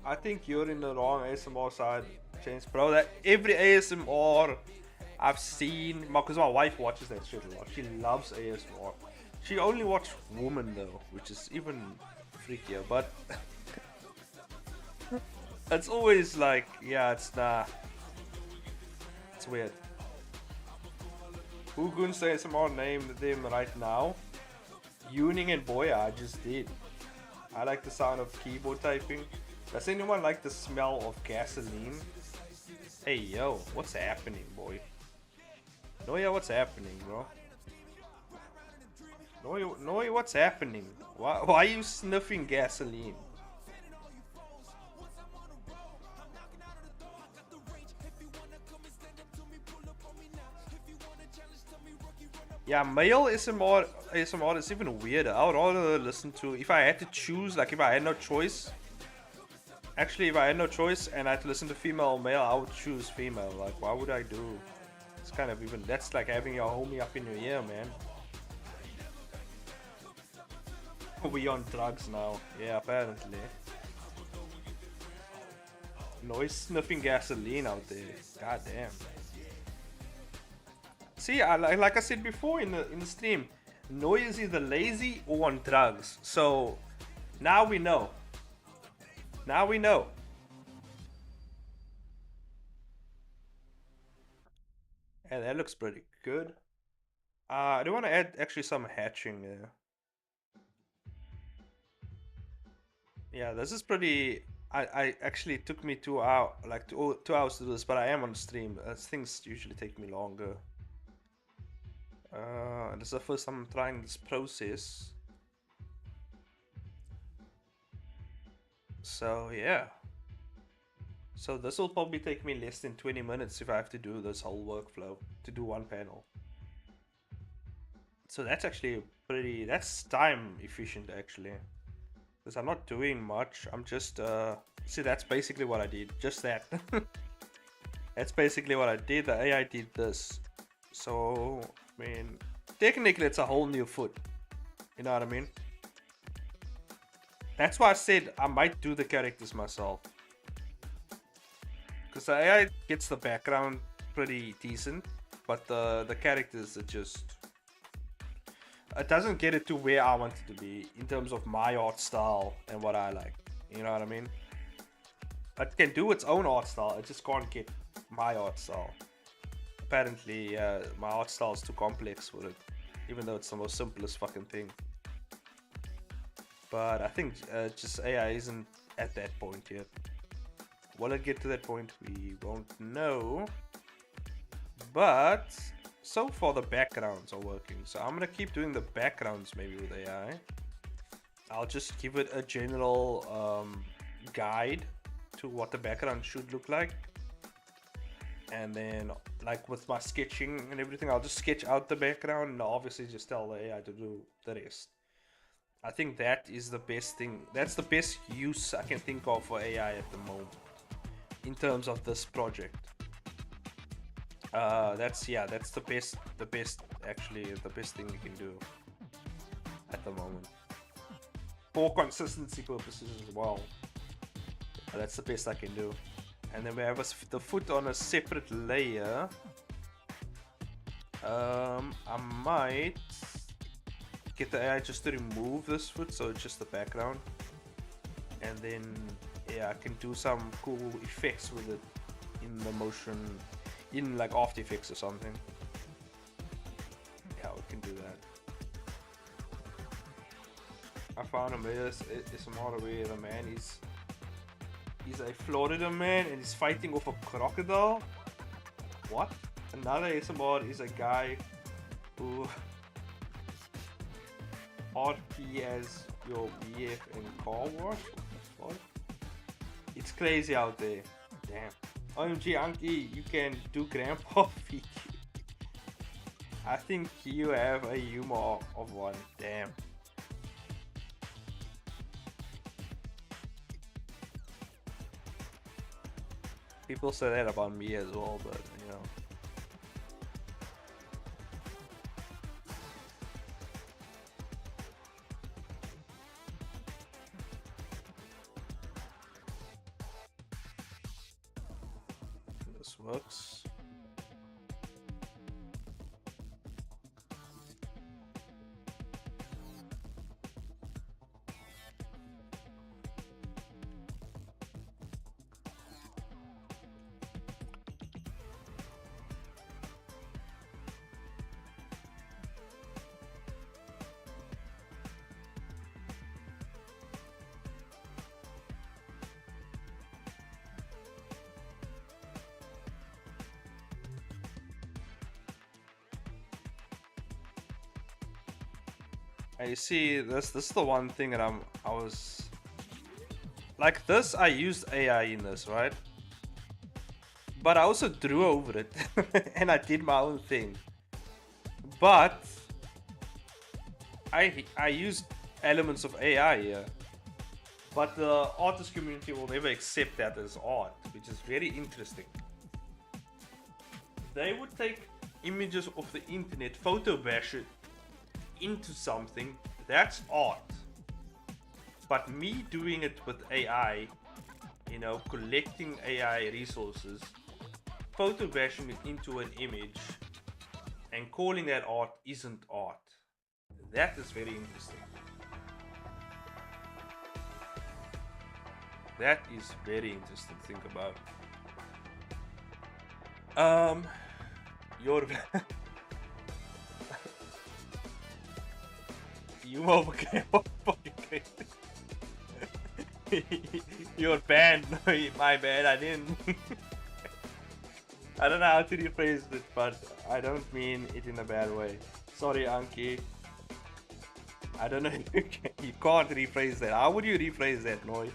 I think you're in the wrong ASMR side, James, bro. That every ASMR I've seen, because my wife watches that shit a lot. She loves ASMR. She only watches women though, which is even freakier. But it's always like, yeah, it's nah. It's weird. Who goons the ASMR name them right now? Yuning and Boya, I just did. I like the sound of keyboard typing. Does anyone like the smell of gasoline? Hey yo, what's happening, boy? Noya, what's happening, bro? Noya, what's happening? Why are you sniffing gasoline? Yeah, male ASMR is even weirder. I would rather listen to, if I had to choose, like if I had no choice. Actually, if I had no choice and I had to listen to female or male, I would choose female. Like, why would I do? It's kind of even, that's like having your homie up in your ear, man. We on drugs now. Yeah, apparently. Noise sniffing gasoline out there. God damn. See, like I said before in the stream, Noy is either lazy or on drugs. So now we know. Now we know. And that looks pretty good. I do want to add actually some hatching there. Yeah, this is pretty. I actually took me 2 hours, like 2 hours to do this, but I am on stream. Things usually take me longer. This is the first time I'm trying this process. So yeah. So this will probably take me less than 20 minutes if I have to do this whole workflow to do one panel. So that's actually that's time efficient actually. Because I'm not doing much, I'm just, see that's basically what I did, just that. That's basically what I did, the AI did this. So, I mean, technically it's a whole new foot, you know what I mean? That's why I said I might do the characters myself. Because the AI gets the background pretty decent, but the characters are just... It doesn't get it to where I want it to be in terms of my art style and what I like. You know what I mean? It can do its own art style, it just can't get my art style. Apparently, my art style is too complex for it, even though it's the most simplest fucking thing. But I think just AI isn't at that point yet. Will it get to that point? We won't know. But so far the backgrounds are working, so I'm gonna keep doing the backgrounds maybe with AI. I'll just give it a general guide to what the background should look like, and then like with my sketching and everything, I'll just sketch out the background and obviously just tell the AI to do the rest. I think that is the best thing. That's the best use I can think of for AI at the moment in terms of this project. That's the best actually, the best thing we can do at the moment for consistency purposes as well. That's the best I can do. And then we have the foot on a separate layer. I might get the AI just to remove this foot, so it's just the background. And then, yeah, I can do some cool effects with it in the motion, in like After Effects or something. Yeah, we can do that. I found a video, it's a model where the man he's a Florida man and he's fighting off a crocodile. What? Another SMR is a guy who RP as your BF in car wash. What? It's crazy out there. Damn. OMG Anki, you can do grandpa feet. I think you have a humor of one. Damn. People say that about me as well, but you know. This works. You see, this is the one thing that I was like this. I used AI in this, right? But I also drew over it and I did my own thing. But I used elements of AI here. But the artist community will never accept that as art, which is very interesting. They would take images of the internet, photo bash it into something that's art, but me doing it with AI, you know, collecting AI resources, photo bashing it into an image and calling that art isn't art. That is very interesting. That is very interesting to think about. Your you overcame You're banned. My bad, I didn't. I don't know how to rephrase it, but I don't mean it in a bad way. Sorry, Anki. I don't know if you can't rephrase that. How would you rephrase that, Noi?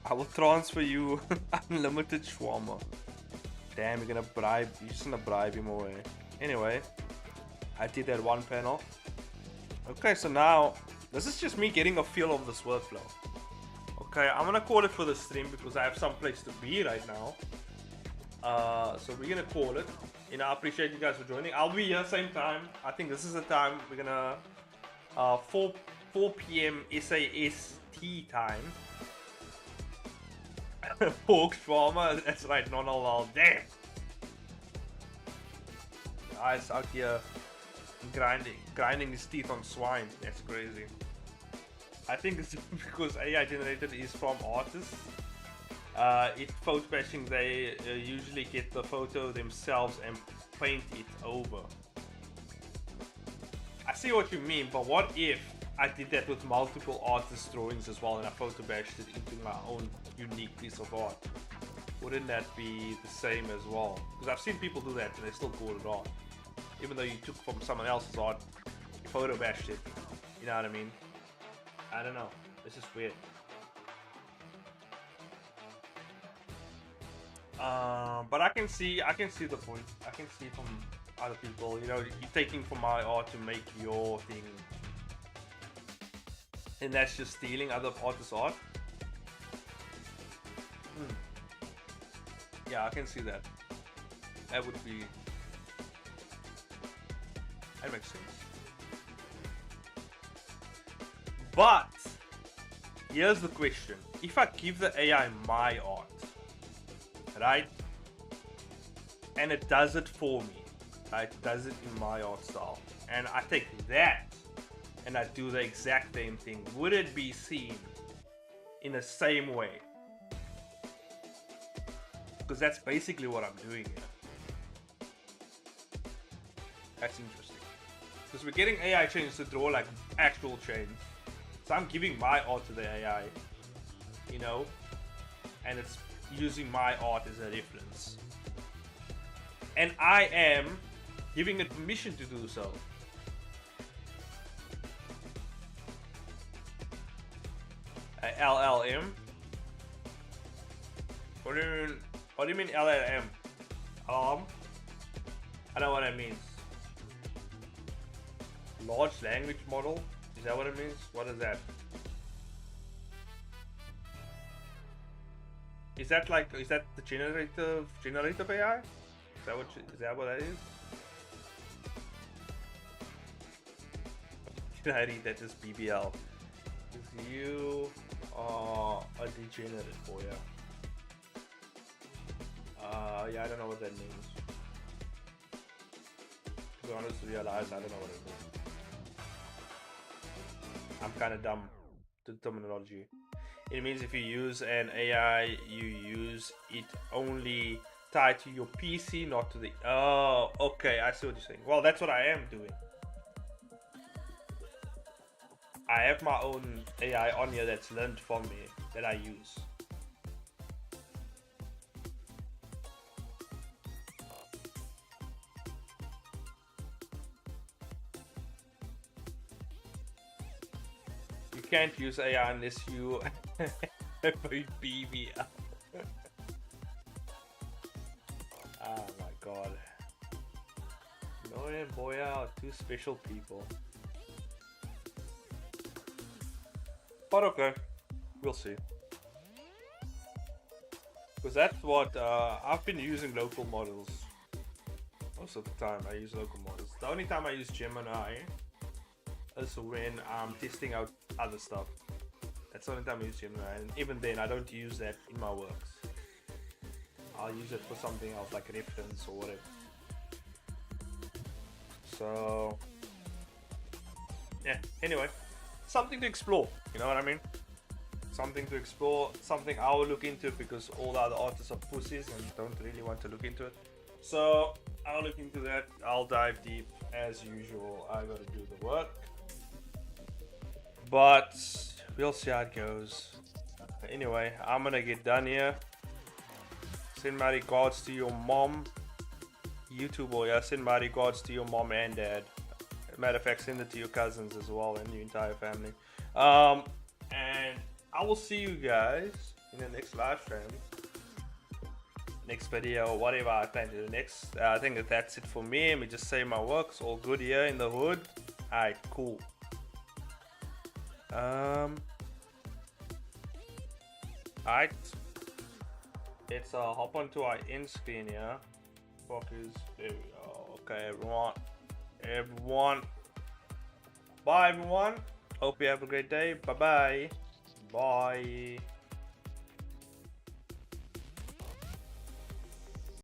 I will transfer you unlimited shawarma. Damn, you're just gonna bribe him away. Anyway, I did that one panel. Okay, so now, this is just me getting a feel of this workflow. Okay, I'm gonna call it for the stream because I have some place to be right now. So we're gonna call it. You know, I appreciate you guys for joining. I'll be here same time. I think this is the time we're gonna 4 p.m. SAST time. Pork shawarma, that's right, non halal. Damn. Eyes out here grinding his teeth on swine. That's crazy. I think it's because AI generated is from artists. Photo bashing, they usually get the photo themselves and paint it over. I see what you mean, but what if I did that with multiple artist drawings as well and I photo bashed it into my own unique piece of art? Wouldn't that be the same as well? Because I've seen people do that and they still call it art. Even though you took from someone else's art, you photo bashed it. You know what I mean? I don't know. This is weird. But I can see the point. I can see from other people, you know, you're taking from my art to make your thing. And that's just stealing other artists' art. Yeah, I can see that. That would be That makes sense. But here's the question. If I give the AI my art, right? And it does it for me, right? It does it in my art style. And I take that and I do the exact same thing. Would it be seen in the same way? Because that's basically what I'm doing here. That's interesting. Because we're getting AI chains to draw like actual chains. So I'm giving my art to the AI, you know, and it's using my art as a reference. And I am giving it permission to do so. LLM? What do you mean LLM? I know what that means. Large language model? Is that what it means? What is that? Is that the generative AI? Is that what that is? Can I read that as BBL? Because you are a degenerate boy. Yeah, I don't know what that means. To be honest, realize I don't know what it means. I'm kind of dumb to terminology. It means if you use an AI, you use it only tied to your PC, not to the... Oh, okay, I see what you're saying. Well, that's what I am doing. I have my own AI on here that's learned from me, that I use. You can't use AI unless you have a BBL. Oh my god. Noe and Boya are two special people. But okay, we'll see. Because that's what I've been using local models most of the time. I use local models. The only time I use Gemini is when I'm testing out other stuff. That's the only time I use Gemini, and even then I don't use that in my works. I'll use it for something else, like reference or whatever. So yeah, anyway, something to explore, you know what I mean? Something to explore, something I will look into, because all the other artists are pussies and don't really want to look into it. So I'll look into that. I'll dive deep as usual. I gotta do the work, but we'll see how it goes. Anyway, I'm gonna get done here. Send my regards to your mom. YouTube boy, yeah, send my regards to your mom and dad. Matter of fact, send it to your cousins as well and your entire family. And I will see you guys in the next live stream, next video, whatever I plan to do next. I think that's it for me. Let me just say my work's all good here in the hood. Alright, cool. Alright, let's hop onto our end screen here. Fuckers, there we go. Okay, everyone. Bye everyone. Hope you have a great day. Bye.